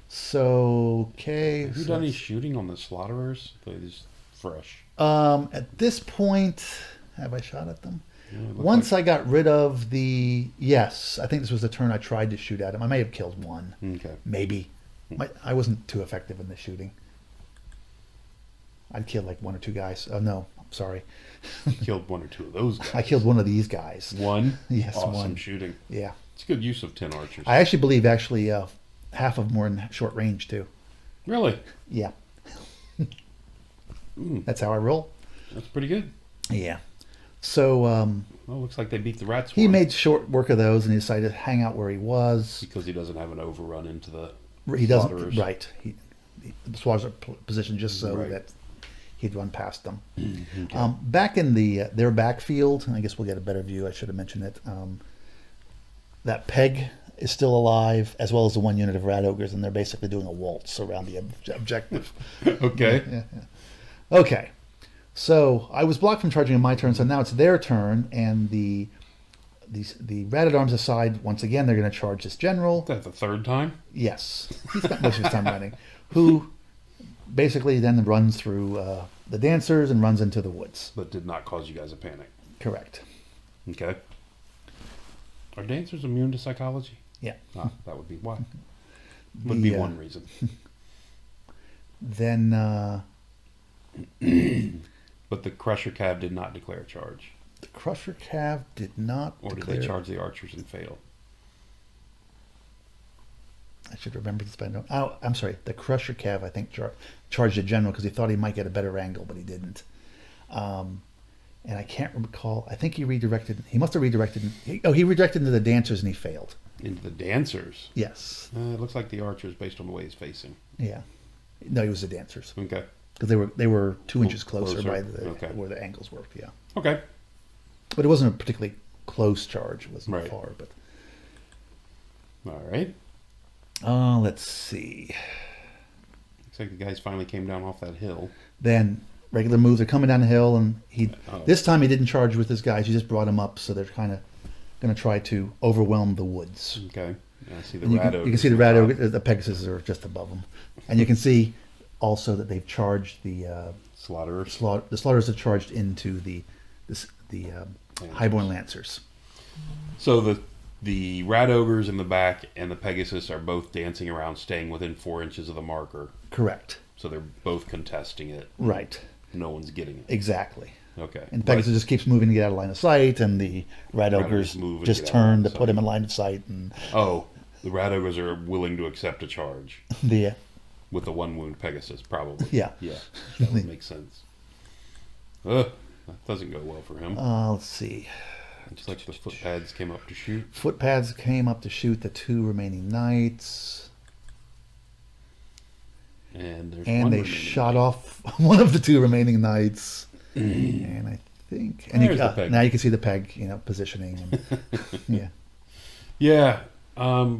[SPEAKER 1] So okay.
[SPEAKER 2] Have you
[SPEAKER 1] so
[SPEAKER 2] done any shooting on the slaughterers? They're just fresh.
[SPEAKER 1] At this point, have I shot at them?
[SPEAKER 2] Yeah, it looked
[SPEAKER 1] Once I got rid of the yes, I think this was the turn I tried to shoot at him. I may have killed one,
[SPEAKER 2] Okay.
[SPEAKER 1] maybe. I wasn't too effective in the shooting. I'd killed like 1 or 2 guys. Oh no, I'm sorry.
[SPEAKER 2] Killed 1 or 2 of those guys.
[SPEAKER 1] I killed one of these guys.
[SPEAKER 2] One?
[SPEAKER 1] Yes,
[SPEAKER 2] Awesome
[SPEAKER 1] one.
[SPEAKER 2] shooting.
[SPEAKER 1] Yeah,
[SPEAKER 2] It's good use of 10 archers.
[SPEAKER 1] I actually believe half of them were in short range too.
[SPEAKER 2] Really?
[SPEAKER 1] Yeah, that's how I roll.
[SPEAKER 2] That's pretty good.
[SPEAKER 1] Yeah. So
[SPEAKER 2] Well, looks like they beat the rats.
[SPEAKER 1] he made short work of those, and he decided to hang out where he was.
[SPEAKER 2] Because he doesn't have an overrun into the
[SPEAKER 1] He doesn't,
[SPEAKER 2] slaughterers.
[SPEAKER 1] right. The swatters are positioned just so
[SPEAKER 2] Right.
[SPEAKER 1] that he'd run past them.
[SPEAKER 2] Okay.
[SPEAKER 1] Back in their backfield, I guess we'll get a better view. I should have mentioned it. That peg is still alive, as well as the 1 unit of rat ogres, and they're basically doing a waltz around the objective.
[SPEAKER 2] Okay.
[SPEAKER 1] Yeah. Okay, so I was blocked from charging on my turn, so now it's their turn, and the rat-at-arms aside, once again, they're going to charge this general.
[SPEAKER 2] Is that the 3rd time?
[SPEAKER 1] Yes, he spent most of his time running. Who basically then runs through the dancers and runs into the woods.
[SPEAKER 2] But did not cause you guys a panic.
[SPEAKER 1] Correct.
[SPEAKER 2] Okay. Are dancers immune to psychology?
[SPEAKER 1] Yeah.
[SPEAKER 2] Ah, that would be why. Would be one reason.
[SPEAKER 1] Then
[SPEAKER 2] But the Crusher Cab did not declare a charge.
[SPEAKER 1] the Crusher Cav did not
[SPEAKER 2] Or did
[SPEAKER 1] declare.
[SPEAKER 2] they charge the archers and fail?
[SPEAKER 1] I should remember this, but I don't. Oh, I'm sorry. The Crusher Cav, I think, charged the general because he thought he might get a better angle, but he didn't. And I can't recall. I think he redirected. He must have redirected. He redirected into the dancers and he failed.
[SPEAKER 2] Into the dancers?
[SPEAKER 1] Yes.
[SPEAKER 2] It looks like the archers based on the way he's facing.
[SPEAKER 1] Yeah. No, it was the dancers
[SPEAKER 2] Okay.
[SPEAKER 1] because they were 2 inches closer
[SPEAKER 2] Closer.
[SPEAKER 1] by
[SPEAKER 2] Okay.
[SPEAKER 1] where the angles worked. Yeah.
[SPEAKER 2] Okay.
[SPEAKER 1] But it wasn't a particularly close charge. It wasn't
[SPEAKER 2] Right.
[SPEAKER 1] far. But
[SPEAKER 2] All right.
[SPEAKER 1] let's see.
[SPEAKER 2] Looks like the guys finally came down off that hill.
[SPEAKER 1] Then regular moves are coming down the hill, and
[SPEAKER 2] Oh.
[SPEAKER 1] this time he didn't charge with his guys. He just brought them up, so they're kind of going to try to overwhelm the woods.
[SPEAKER 2] Okay. Yeah, I see the
[SPEAKER 1] And you
[SPEAKER 2] rat
[SPEAKER 1] can see the rat ogre, the Pegasus are just above them, and you can see also that they've charged the
[SPEAKER 2] Slaughterers.
[SPEAKER 1] the slaughters have charged into the highborn lancers.
[SPEAKER 2] So the rat ogres in the back and the Pegasus are both dancing around, staying within 4 inches of the marker.
[SPEAKER 1] Correct.
[SPEAKER 2] So they're both contesting it.
[SPEAKER 1] Right.
[SPEAKER 2] No one's getting it.
[SPEAKER 1] Exactly.
[SPEAKER 2] Okay.
[SPEAKER 1] And Pegasus just keeps moving to get out of line of sight, and the rat ogres
[SPEAKER 2] move and
[SPEAKER 1] just
[SPEAKER 2] get out of line
[SPEAKER 1] turn
[SPEAKER 2] of
[SPEAKER 1] to
[SPEAKER 2] sight.
[SPEAKER 1] put him in line of sight, and
[SPEAKER 2] Oh, the rat ogres are willing to accept a charge.
[SPEAKER 1] the
[SPEAKER 2] with a 1-wound Pegasus, probably.
[SPEAKER 1] Yeah.
[SPEAKER 2] Yeah, that would make sense. Ugh, that doesn't go well for him.
[SPEAKER 1] Let's see.
[SPEAKER 2] Looks like the foot pads came up to shoot.
[SPEAKER 1] Foot pads came up to shoot the 2 remaining knights.
[SPEAKER 2] And there's
[SPEAKER 1] And
[SPEAKER 2] one
[SPEAKER 1] they
[SPEAKER 2] remaining
[SPEAKER 1] shot
[SPEAKER 2] knight.
[SPEAKER 1] off one of the 2 remaining knights. And I think... And
[SPEAKER 2] There's the peg.
[SPEAKER 1] now you can see the peg, positioning. And, yeah.
[SPEAKER 2] Yeah,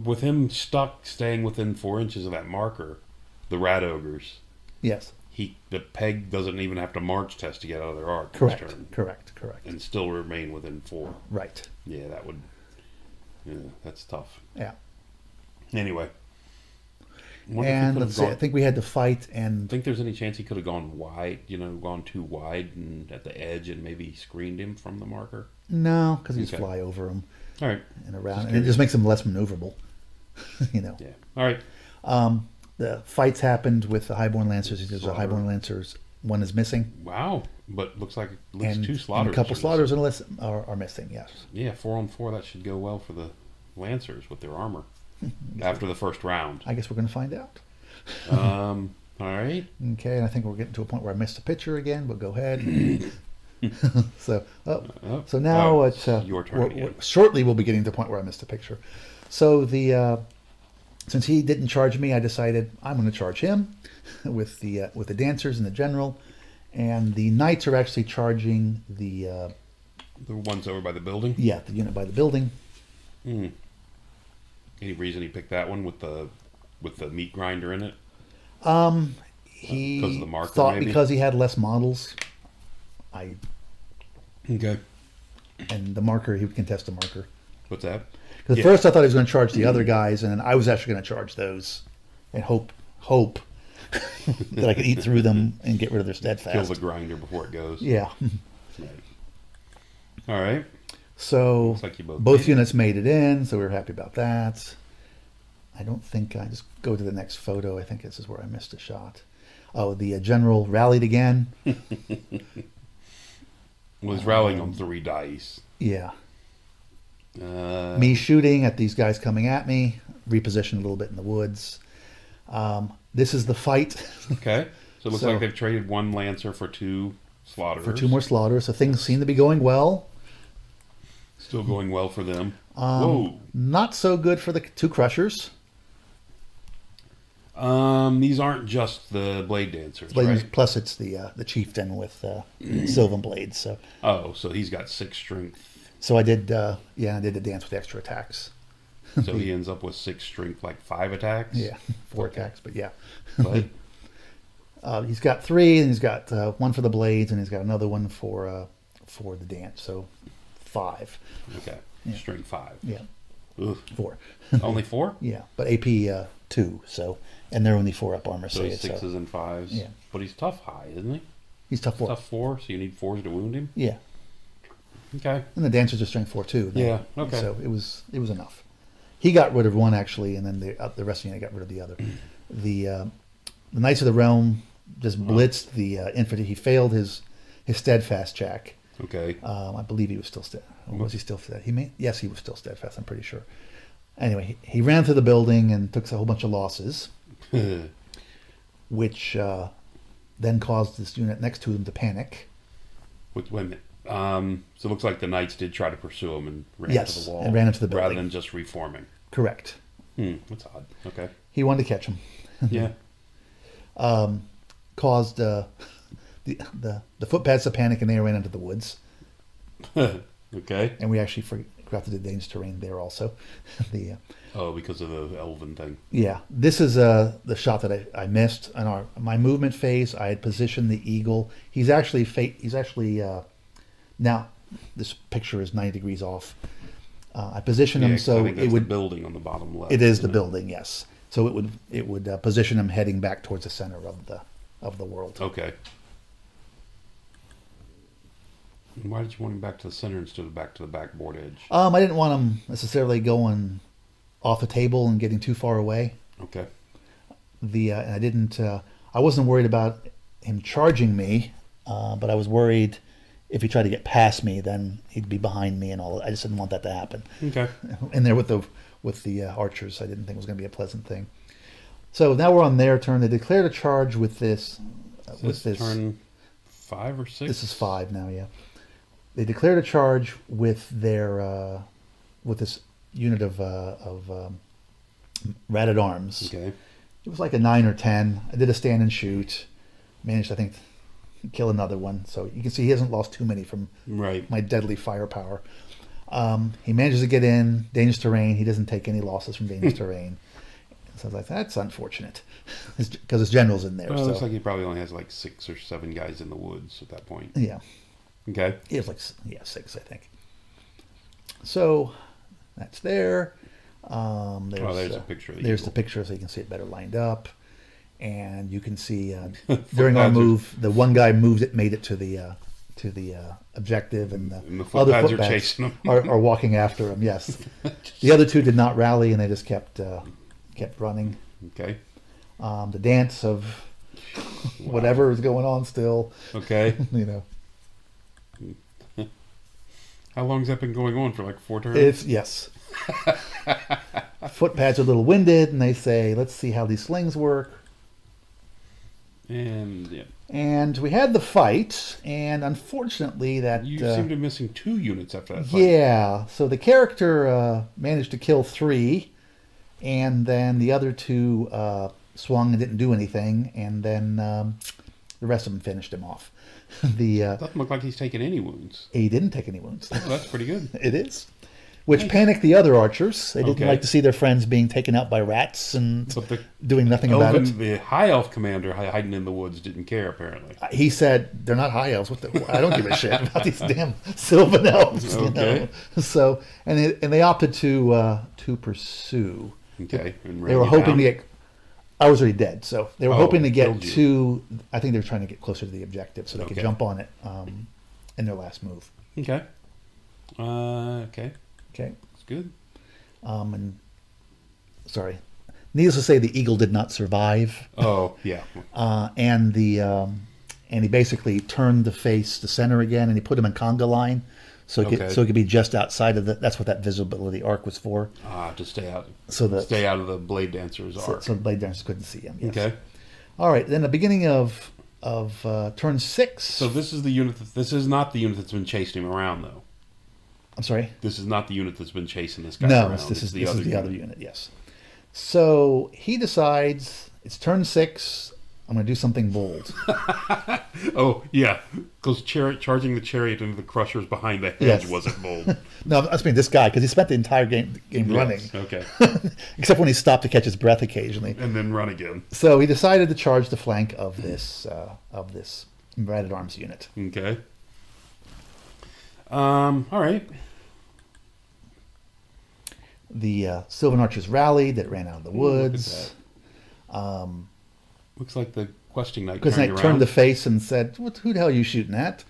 [SPEAKER 2] with him stuck, staying within 4 inches of that marker, the rat ogres,
[SPEAKER 1] Yes.
[SPEAKER 2] the peg doesn't even have to march test to get out of their arc.
[SPEAKER 1] Correct.
[SPEAKER 2] This turn,
[SPEAKER 1] Correct.
[SPEAKER 2] and still remain within 4.
[SPEAKER 1] Right.
[SPEAKER 2] Yeah, that would. Yeah, that's tough.
[SPEAKER 1] Yeah.
[SPEAKER 2] Anyway. Wonder if he
[SPEAKER 1] And
[SPEAKER 2] could have
[SPEAKER 1] let's see. I
[SPEAKER 2] gone-
[SPEAKER 1] think we had to fight and...
[SPEAKER 2] think there's any chance he could have gone wide, gone too wide and at the edge and maybe screened him from the marker?
[SPEAKER 1] No, because he's
[SPEAKER 2] Okay.
[SPEAKER 1] fly over him
[SPEAKER 2] All right.
[SPEAKER 1] and around.
[SPEAKER 2] Just
[SPEAKER 1] And it just makes him less maneuverable.
[SPEAKER 2] Yeah. All right.
[SPEAKER 1] The fights happened with the Highborn Lancers. There's a
[SPEAKER 2] Slaughter.
[SPEAKER 1] Highborn Lancers. One is missing.
[SPEAKER 2] Wow. But looks like at least
[SPEAKER 1] And,
[SPEAKER 2] 2
[SPEAKER 1] and
[SPEAKER 2] slaughters.
[SPEAKER 1] a couple
[SPEAKER 2] are
[SPEAKER 1] slaughters are missing, yes.
[SPEAKER 2] missing. Yeah, 4-on-4. That should go well for the Lancers with their armor after the first round.
[SPEAKER 1] I guess we're going to find out.
[SPEAKER 2] All right.
[SPEAKER 1] Okay, and I think we're getting to a point where I missed a picture again, but go ahead. So now it's
[SPEAKER 2] your turn again.
[SPEAKER 1] shortly we'll be getting to the point where I missed a picture. So since he didn't charge me, I decided I'm going to charge him with the dancers and the general, and the knights are actually charging the
[SPEAKER 2] ones over by the building.
[SPEAKER 1] the unit by the building.
[SPEAKER 2] Hmm. Any reason he picked that one with the meat grinder in it?
[SPEAKER 1] He
[SPEAKER 2] Because of the marker,
[SPEAKER 1] thought
[SPEAKER 2] maybe?
[SPEAKER 1] because he had less models,
[SPEAKER 2] Okay.
[SPEAKER 1] and the marker, he would contest the marker.
[SPEAKER 2] What's that?
[SPEAKER 1] Because
[SPEAKER 2] Yeah.
[SPEAKER 1] first I thought he was going to charge the other guys, and then I was actually going to charge those, and hope that I could eat through them and get rid of their steadfast.
[SPEAKER 2] Kill the grinder before it goes.
[SPEAKER 1] Yeah.
[SPEAKER 2] Right. All right.
[SPEAKER 1] So
[SPEAKER 2] Looks like you both
[SPEAKER 1] both
[SPEAKER 2] made it.
[SPEAKER 1] units made it in, so we were happy about that. I don't think I just go to the next photo. I think this is where I missed a shot. Oh, the general rallied again.
[SPEAKER 2] Was rallying on 3 dice.
[SPEAKER 1] Yeah.
[SPEAKER 2] Uh,
[SPEAKER 1] Me shooting at these guys coming at me, repositioned a little bit in the woods. This is the fight
[SPEAKER 2] Okay. So it looks
[SPEAKER 1] So-
[SPEAKER 2] like they've traded 1 Lancer for 2 Slaughters.
[SPEAKER 1] for 2 more slaughters. So things seem to be going well.
[SPEAKER 2] Still going well for them. Whoa.
[SPEAKER 1] Not so good for the 2 crushers.
[SPEAKER 2] These aren't just the Blade Dancers, right?
[SPEAKER 1] Plus, it's the chieftain with Sylvan blades.
[SPEAKER 2] So he's got 6 strength.
[SPEAKER 1] So I did I did the dance with extra attacks.
[SPEAKER 2] So he ends up with 6 strength, like 5 attacks.
[SPEAKER 1] Yeah, 4 attacks, but yeah.
[SPEAKER 2] But
[SPEAKER 1] He's got 3, and he's got 1 for the blades, and he's got another one for the dance. So 5.
[SPEAKER 2] okay,
[SPEAKER 1] Yeah.
[SPEAKER 2] strength 5.
[SPEAKER 1] Yeah,
[SPEAKER 2] Ugh.
[SPEAKER 1] 4.
[SPEAKER 2] Only 4.
[SPEAKER 1] Yeah, but AP 2. So, and they're only 4 up armor.
[SPEAKER 2] So he's 6s and 5s.
[SPEAKER 1] Yeah.
[SPEAKER 2] But he's tough high, isn't he?
[SPEAKER 1] He's tough 4.
[SPEAKER 2] Tough 4. So you need 4s to wound him.
[SPEAKER 1] Yeah,
[SPEAKER 2] Okay.
[SPEAKER 1] and the dancers are strength 4 too.
[SPEAKER 2] Yeah, okay.
[SPEAKER 1] So it was enough. He got rid of 1 actually, and then the rest of the unit got rid of the other. The Knights of the Realm just blitzed the infantry. He failed his steadfast check.
[SPEAKER 2] Okay.
[SPEAKER 1] I believe he was still steadfast. Was he still steadfast? Yes, he was still steadfast. I'm pretty sure. Anyway, he ran through the building and took a whole bunch of losses, which then caused this unit next to him to panic.
[SPEAKER 2] Wait a minute. So it looks like the Knights did try to pursue him and ran
[SPEAKER 1] Yes,
[SPEAKER 2] into the wall.
[SPEAKER 1] and ran into the
[SPEAKER 2] rather
[SPEAKER 1] building.
[SPEAKER 2] than just reforming.
[SPEAKER 1] Correct.
[SPEAKER 2] That's odd. Okay.
[SPEAKER 1] He wanted to catch him.
[SPEAKER 2] Yeah.
[SPEAKER 1] Caused the footpads to panic, and they ran into the woods.
[SPEAKER 2] Okay.
[SPEAKER 1] And we actually forgot to do Dane's terrain there also.
[SPEAKER 2] Oh, because of the elven thing.
[SPEAKER 1] Yeah, this is the shot that I missed in my movement phase. I had positioned the eagle. He's actually now this picture is 90 degrees off. I positioned him
[SPEAKER 2] 'cause I
[SPEAKER 1] so
[SPEAKER 2] think that's
[SPEAKER 1] it would.
[SPEAKER 2] the building on the bottom left.
[SPEAKER 1] It is the
[SPEAKER 2] isn't
[SPEAKER 1] building, yes. So it would position him heading back towards the center of the world.
[SPEAKER 2] Okay. And why did you want him back to the center instead of back to the backboard edge?
[SPEAKER 1] I didn't want him necessarily going off the table and getting too far away.
[SPEAKER 2] Okay.
[SPEAKER 1] And I wasn't worried about him charging me, but I was worried if he tried to get past me, then he'd be behind me and all. I just didn't want that to happen.
[SPEAKER 2] Okay.
[SPEAKER 1] In there with the archers, I didn't think it was going to be a pleasant thing. So now we're on their turn. They declared a charge with this.
[SPEAKER 2] Is this turn 5 or 6?
[SPEAKER 1] This is 5 now. Yeah, they declared a charge with their with this unit of ratted arms.
[SPEAKER 2] Okay.
[SPEAKER 1] It was like a 9 or 10. I did a stand and shoot. Managed, I think, to kill another one. So you can see he hasn't lost too many from my deadly firepower. He manages to get in dangerous terrain. He doesn't take any losses from dangerous terrain. So I was like, that's unfortunate, because his general's in there.
[SPEAKER 2] Well,
[SPEAKER 1] so.
[SPEAKER 2] It looks like he probably only has like 6 or 7 guys in the woods at that point.
[SPEAKER 1] Yeah.
[SPEAKER 2] Okay.
[SPEAKER 1] He has like 6, I think. So that's there.
[SPEAKER 2] There's a picture. Of
[SPEAKER 1] the picture, so you can see it better lined up, and you can see during our move, the one guy made it to the objective, and the
[SPEAKER 2] footpads
[SPEAKER 1] other
[SPEAKER 2] are chasing him.
[SPEAKER 1] are walking after him. Yes, the other 2 did not rally, and they just kept running.
[SPEAKER 2] Okay.
[SPEAKER 1] The dance of whatever is going on still.
[SPEAKER 2] Okay.
[SPEAKER 1] You know.
[SPEAKER 2] How long's that been going on for? Like 4 turns?
[SPEAKER 1] Yes. Footpads are a little winded, and they say, let's see how these slings work.
[SPEAKER 2] And yeah.
[SPEAKER 1] And we had the fight, and unfortunately that...
[SPEAKER 2] You seem to be missing 2 units after that fight.
[SPEAKER 1] Yeah, so the character managed to kill 3, and then the other 2 swung and didn't do anything, and then the rest of them finished him off.
[SPEAKER 2] Doesn't look like he's taken any wounds.
[SPEAKER 1] He didn't take any wounds.
[SPEAKER 2] Oh, that's pretty good.
[SPEAKER 1] It is. Which panicked the other archers. They didn't like to see their friends being taken out by rats and doing nothing about it.
[SPEAKER 2] The high elf commander hiding in the woods didn't care, apparently.
[SPEAKER 1] He said, they're not high elves. I don't give a shit about these damn sylvan elves.
[SPEAKER 2] Okay.
[SPEAKER 1] You know? So, and they opted to pursue.
[SPEAKER 2] Okay.
[SPEAKER 1] They were hoping to get... I was already dead, so they were hoping to get to... I think they were trying to get closer to the objective so they could jump on it in their last move.
[SPEAKER 2] Okay. Okay.
[SPEAKER 1] Okay.
[SPEAKER 2] That's good.
[SPEAKER 1] And sorry. Needless to say, the eagle did not survive.
[SPEAKER 2] Oh, yeah.
[SPEAKER 1] And he basically turned to face the center again, and he put him in conga line, so it could be just outside of the. That's what that visibility arc was for.
[SPEAKER 2] To stay out.
[SPEAKER 1] So
[SPEAKER 2] stay out of the blade dancer's arc.
[SPEAKER 1] So the blade dancers couldn't see him. Yes.
[SPEAKER 2] Okay.
[SPEAKER 1] All right. Then the beginning of turn 6.
[SPEAKER 2] So this is the unit. This is not the unit that's been chasing him around, though.
[SPEAKER 1] I'm sorry?
[SPEAKER 2] This is not the unit that's been chasing this guy around.
[SPEAKER 1] No, this is the other unit, yes. So he decides, it's turn 6, I'm going to do something bold.
[SPEAKER 2] Oh, yeah. Because charging the chariot into the crushers behind the hedge wasn't bold.
[SPEAKER 1] No, I mean this guy, because he spent the entire game running.
[SPEAKER 2] Okay.
[SPEAKER 1] Except when he stopped to catch his breath occasionally.
[SPEAKER 2] And then run again.
[SPEAKER 1] So he decided to charge the flank of this Rat at Arms unit.
[SPEAKER 2] Okay. All right.
[SPEAKER 1] The Sylvan Archers rallied that ran out of the woods.
[SPEAKER 2] Look at that. Looks like the questing knight
[SPEAKER 1] Because Knight turned the face and said, who the hell are you shooting at?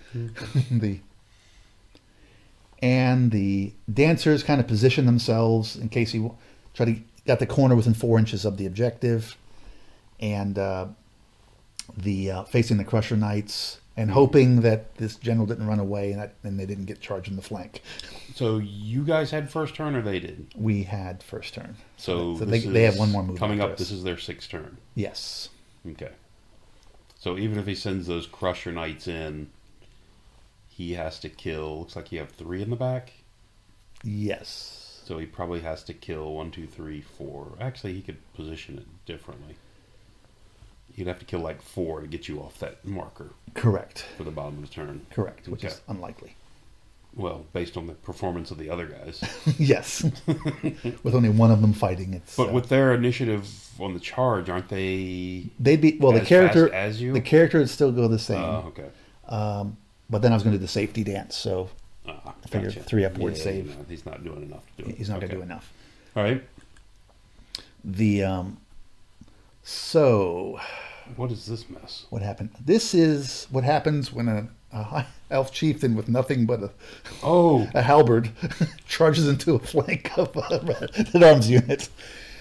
[SPEAKER 1] And the dancers kind of positioned themselves in case he tried to got the corner within 4 inches of the objective. And facing the Crusher Knights and hoping that this general didn't run away and they didn't get charged in the flank.
[SPEAKER 2] So you guys had first turn, or they did?
[SPEAKER 1] We had first turn.
[SPEAKER 2] So
[SPEAKER 1] they have one more move.
[SPEAKER 2] Coming up, this is their 6th turn.
[SPEAKER 1] Yes.
[SPEAKER 2] Okay. So even if he sends those Crusher Knights in, he has to kill... Looks like you have 3 in the back?
[SPEAKER 1] Yes.
[SPEAKER 2] So he probably has to kill 1, 2, 3, 4. Actually, he could position it differently. You'd have to kill like 4 to get you off that marker.
[SPEAKER 1] Correct.
[SPEAKER 2] For the bottom of the turn.
[SPEAKER 1] Correct, which is unlikely.
[SPEAKER 2] Well, based on the performance of the other guys.
[SPEAKER 1] Yes. With only one of them fighting, it's...
[SPEAKER 2] But with their initiative on the charge, aren't they...
[SPEAKER 1] They'd be... Well, the character...
[SPEAKER 2] fast as you?
[SPEAKER 1] The character would still go the same.
[SPEAKER 2] Oh, okay.
[SPEAKER 1] But then I was going to do the safety dance, so I figured 3 upward save.
[SPEAKER 2] No, he's not doing enough to do it.
[SPEAKER 1] He's not going to do enough.
[SPEAKER 2] All right.
[SPEAKER 1] So...
[SPEAKER 2] What is this mess?
[SPEAKER 1] What happened? This is what happens when a high elf chieftain with nothing but a halberd charges into a flank of a Rat-at-Arms unit.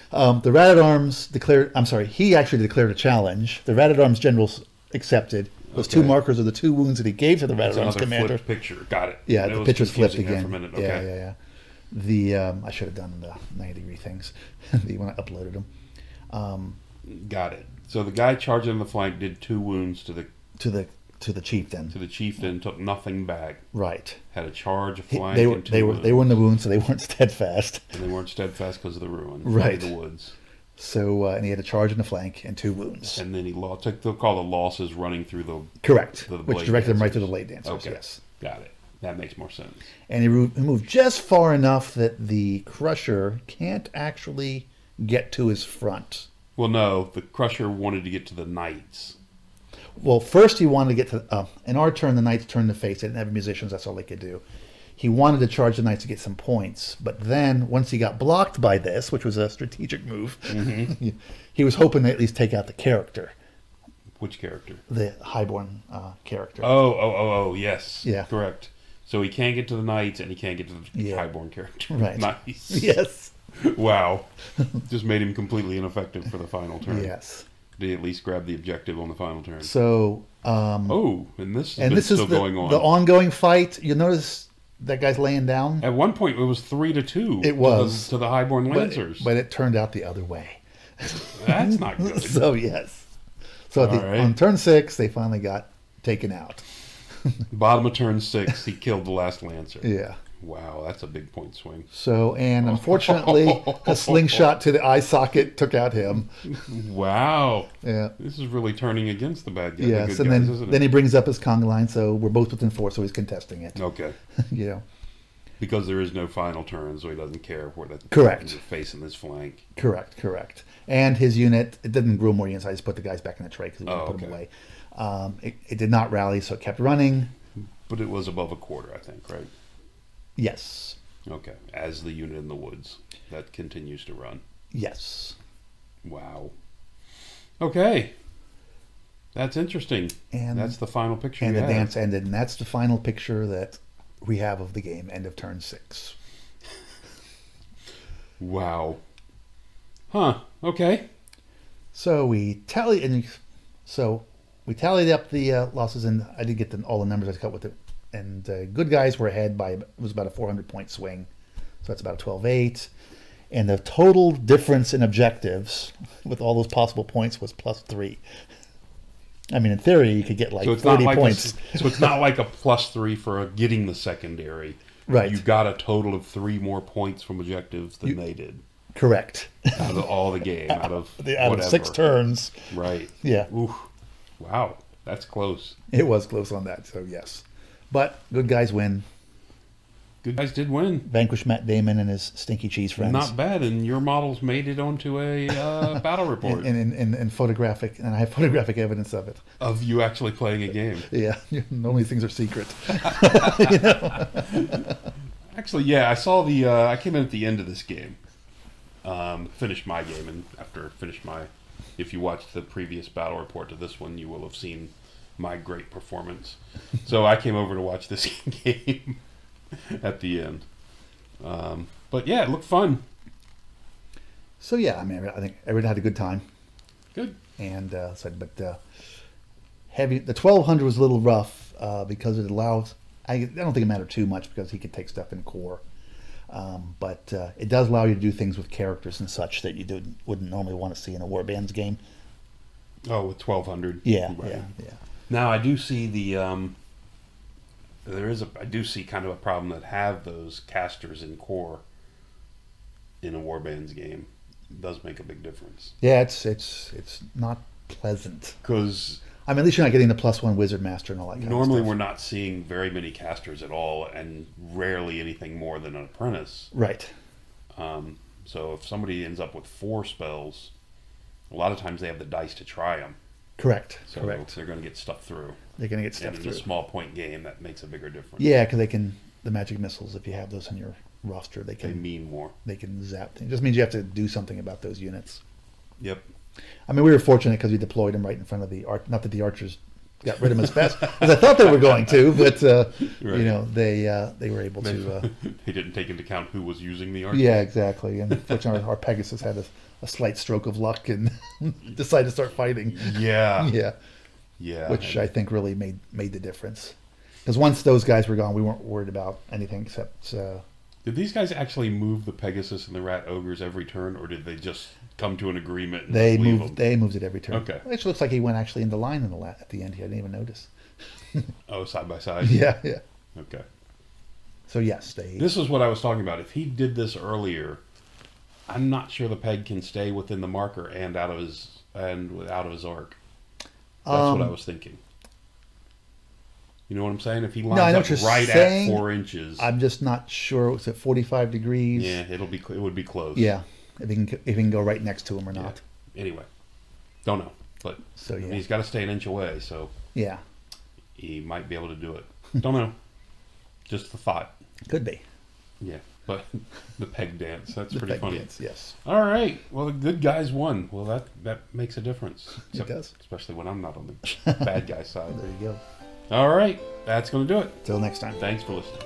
[SPEAKER 1] The Rat-at-Arms declared... I'm sorry, he actually declared a challenge. The Rat-at-Arms generals accepted. Those 2 markers are the 2 wounds that he gave to the Rat-at-Arms commander.
[SPEAKER 2] Picture. Got it.
[SPEAKER 1] Yeah, the picture's flipped again.
[SPEAKER 2] For a minute. Okay.
[SPEAKER 1] Yeah. I should have done the 90-degree things when I uploaded them.
[SPEAKER 2] Got it. So the guy charging in the flank did 2 wounds to the
[SPEAKER 1] chieftain.
[SPEAKER 2] to the chieftain, took nothing back.
[SPEAKER 1] Right.
[SPEAKER 2] Had a charge, a flank,
[SPEAKER 1] They were
[SPEAKER 2] and 2
[SPEAKER 1] they were
[SPEAKER 2] wounds.
[SPEAKER 1] they were in the wound, so they weren't steadfast.
[SPEAKER 2] And they weren't steadfast because of the ruin.
[SPEAKER 1] Right.
[SPEAKER 2] The woods.
[SPEAKER 1] So and he had a charge in the flank and 2 wounds.
[SPEAKER 2] And then he took the call the losses running through the
[SPEAKER 1] Correct.
[SPEAKER 2] the
[SPEAKER 1] Which
[SPEAKER 2] blade
[SPEAKER 1] directed him right to
[SPEAKER 2] dancers.
[SPEAKER 1] the blade dancers.
[SPEAKER 2] Okay.
[SPEAKER 1] Yes.
[SPEAKER 2] Got it. That makes more sense.
[SPEAKER 1] And he moved just far enough that the Crusher can't actually get to his front.
[SPEAKER 2] Well, no, the Crusher wanted to get to the knights.
[SPEAKER 1] Well, first he wanted to get to... in our turn, the Knights turned to face. They didn't have musicians. That's all they could do. He wanted to charge the Knights to get some points. But then, once he got blocked by this, which was a strategic move, he was hoping to at least take out the character.
[SPEAKER 2] Which character?
[SPEAKER 1] The Highborn character.
[SPEAKER 2] Oh, yes.
[SPEAKER 1] Yeah.
[SPEAKER 2] Correct. So he can't get to the knights, and he can't get to the
[SPEAKER 1] Yeah.
[SPEAKER 2] Highborn character.
[SPEAKER 1] Right.
[SPEAKER 2] Nice.
[SPEAKER 1] Yes.
[SPEAKER 2] Wow. Just made him completely ineffective for the final turn.
[SPEAKER 1] Yes.
[SPEAKER 2] Did he at least grab the objective on the final turn?
[SPEAKER 1] So...
[SPEAKER 2] Oh, and this
[SPEAKER 1] and this
[SPEAKER 2] still
[SPEAKER 1] is
[SPEAKER 2] going on.
[SPEAKER 1] the ongoing fight. You'll notice that guy's laying down.
[SPEAKER 2] At one point, it was 3-2.
[SPEAKER 1] It was.
[SPEAKER 2] to the Highborn Lancers.
[SPEAKER 1] But it turned out the other way.
[SPEAKER 2] That's not good.
[SPEAKER 1] So, yes. So
[SPEAKER 2] All right.
[SPEAKER 1] on turn 6, they finally got taken out.
[SPEAKER 2] Bottom of turn 6, he killed the last Lancer.
[SPEAKER 1] Yeah.
[SPEAKER 2] Wow, that's a big point swing.
[SPEAKER 1] So, and unfortunately, a slingshot to the eye socket took out him.
[SPEAKER 2] Wow.
[SPEAKER 1] Yeah.
[SPEAKER 2] This is really turning against the bad guys.
[SPEAKER 1] Yes,
[SPEAKER 2] the
[SPEAKER 1] and
[SPEAKER 2] good guys,
[SPEAKER 1] then
[SPEAKER 2] isn't
[SPEAKER 1] then
[SPEAKER 2] it?
[SPEAKER 1] he brings up his conga line, so we're both within 4, so he's contesting it.
[SPEAKER 2] Okay.
[SPEAKER 1] You know.
[SPEAKER 2] Because there is no final turn, so he doesn't care where that
[SPEAKER 1] Correct.
[SPEAKER 2] is facing his flank.
[SPEAKER 1] Correct. And his unit, it didn't grow more units. I just put the guys back in the tray because we
[SPEAKER 2] Oh,
[SPEAKER 1] put them
[SPEAKER 2] okay.
[SPEAKER 1] away. It did not rally, so it kept running.
[SPEAKER 2] But it was above a quarter, I think, right?
[SPEAKER 1] Yes.
[SPEAKER 2] Okay. As the unit in the woods. That continues to run.
[SPEAKER 1] Yes.
[SPEAKER 2] Wow. Okay. That's interesting.
[SPEAKER 1] And
[SPEAKER 2] that's the final picture.
[SPEAKER 1] And
[SPEAKER 2] you
[SPEAKER 1] the
[SPEAKER 2] have.
[SPEAKER 1] dance ended, and that's the final picture that we have of the game. End of turn 6.
[SPEAKER 2] Wow. Huh. Okay.
[SPEAKER 1] So we tallied, we tallied up the losses, and I did get all the numbers I cut with it. And good guys were ahead by, it was about a 400-point swing, so that's about a 12-8. And the total difference in objectives with all those possible points was +3. I mean, in theory, you could get like 40 points.
[SPEAKER 2] So it's not like a +3 for getting the secondary.
[SPEAKER 1] Right.
[SPEAKER 2] You got a total of 3 more points from objectives than they did.
[SPEAKER 1] Correct.
[SPEAKER 2] Out of all the game, out of
[SPEAKER 1] Out of 6 turns.
[SPEAKER 2] Right.
[SPEAKER 1] Yeah.
[SPEAKER 2] Oof. Wow. That's close.
[SPEAKER 1] It was close on that, so yes. But good guys win.
[SPEAKER 2] Good guys did win.
[SPEAKER 1] Vanquish Matt Damon and his stinky cheese friends.
[SPEAKER 2] Not bad, and your models made it onto a battle report
[SPEAKER 1] and photographic, and I have photographic evidence of it.
[SPEAKER 2] of you actually playing a game.
[SPEAKER 1] Yeah, only things are secret.
[SPEAKER 2] Actually, yeah, I saw the. I came in at the end of this game, finished my game, and after finished my, if you watched the previous battle report to this one, you will have seen my great performance. So I came over to watch this game at the end. But yeah, it looked fun.
[SPEAKER 1] So yeah, I mean, I think everyone had a good time.
[SPEAKER 2] Good.
[SPEAKER 1] And heavy. The 1200 was a little rough because it allows. I don't think it mattered too much because he could take stuff in core. But it does allow you to do things with characters and such that you wouldn't normally want to see in a Warbands game.
[SPEAKER 2] Oh, with 1200.
[SPEAKER 1] Yeah,
[SPEAKER 2] Right.
[SPEAKER 1] yeah.
[SPEAKER 2] Now I do see the. I do see kind of a problem that have those casters in core in a Warbands game. It does make a big difference.
[SPEAKER 1] Yeah, it's not pleasant.
[SPEAKER 2] Because
[SPEAKER 1] I mean, at least you're not getting the +1 Wizard Master and all that kind
[SPEAKER 2] normally
[SPEAKER 1] of stuff.
[SPEAKER 2] we're not seeing very many casters at all, and rarely anything more than an apprentice.
[SPEAKER 1] Right.
[SPEAKER 2] So if somebody ends up with 4 spells, a lot of times they have the dice to try them.
[SPEAKER 1] Correct.
[SPEAKER 2] So
[SPEAKER 1] Correct.
[SPEAKER 2] they're going to get stuff through.
[SPEAKER 1] They're going to get stuff
[SPEAKER 2] And in
[SPEAKER 1] through.
[SPEAKER 2] a small point game, that makes a bigger difference.
[SPEAKER 1] Yeah, because the magic missiles, if you have those on your roster, they
[SPEAKER 2] They
[SPEAKER 1] can
[SPEAKER 2] mean more.
[SPEAKER 1] zap things. It just means you have to do something about those units.
[SPEAKER 2] Yep.
[SPEAKER 1] I mean, we were fortunate because we deployed them right in front of the arch. Not that the archers got rid of them as fast as I thought they were going to, but
[SPEAKER 2] Right.
[SPEAKER 1] you know, they were able to.
[SPEAKER 2] They didn't take into account who was using the archer.
[SPEAKER 1] Yeah, exactly. And fortunately, our Pegasus had a slight stroke of luck and decided to start fighting.
[SPEAKER 2] Yeah.
[SPEAKER 1] Yeah,
[SPEAKER 2] Yeah.
[SPEAKER 1] which I think really made the difference. Because once those guys were gone, we weren't worried about anything except
[SPEAKER 2] Did these guys actually move the Pegasus and the Rat Ogres every turn, or did they just come to an agreement and
[SPEAKER 1] They
[SPEAKER 2] leave
[SPEAKER 1] moved.
[SPEAKER 2] them?
[SPEAKER 1] They moved it every turn.
[SPEAKER 2] Okay.
[SPEAKER 1] Which looks like he went actually in the line at the end. He didn't even notice.
[SPEAKER 2] Oh, side by side?
[SPEAKER 1] Yeah, yeah.
[SPEAKER 2] Okay.
[SPEAKER 1] So yes, they.
[SPEAKER 2] This is what I was talking about. If he did this earlier, I'm not sure the peg can stay within the marker and out of his arc. That's what I was thinking. You know what I'm saying? If he
[SPEAKER 1] No, I
[SPEAKER 2] lines
[SPEAKER 1] know
[SPEAKER 2] up
[SPEAKER 1] what you're
[SPEAKER 2] right
[SPEAKER 1] saying.
[SPEAKER 2] at 4 inches,
[SPEAKER 1] I'm just not sure. Was it 45 degrees?
[SPEAKER 2] yeah, it would be close.
[SPEAKER 1] Yeah. If he can go right next to him or not.
[SPEAKER 2] Yeah. Anyway, don't know, but
[SPEAKER 1] So yeah.
[SPEAKER 2] he's got to stay an inch away, so
[SPEAKER 1] Yeah.
[SPEAKER 2] he might be able to do it. Don't know. Just the thought.
[SPEAKER 1] Could be.
[SPEAKER 2] Yeah, but the peg dance, that's
[SPEAKER 1] The
[SPEAKER 2] pretty
[SPEAKER 1] peg
[SPEAKER 2] funny.
[SPEAKER 1] dance, yes.
[SPEAKER 2] All right. Well, the good guys won. Well, that makes a difference.
[SPEAKER 1] It does.
[SPEAKER 2] Especially when I'm not on the bad guy side.
[SPEAKER 1] There you go.
[SPEAKER 2] All right. That's going to do it.
[SPEAKER 1] Till next time.
[SPEAKER 2] Thanks for listening.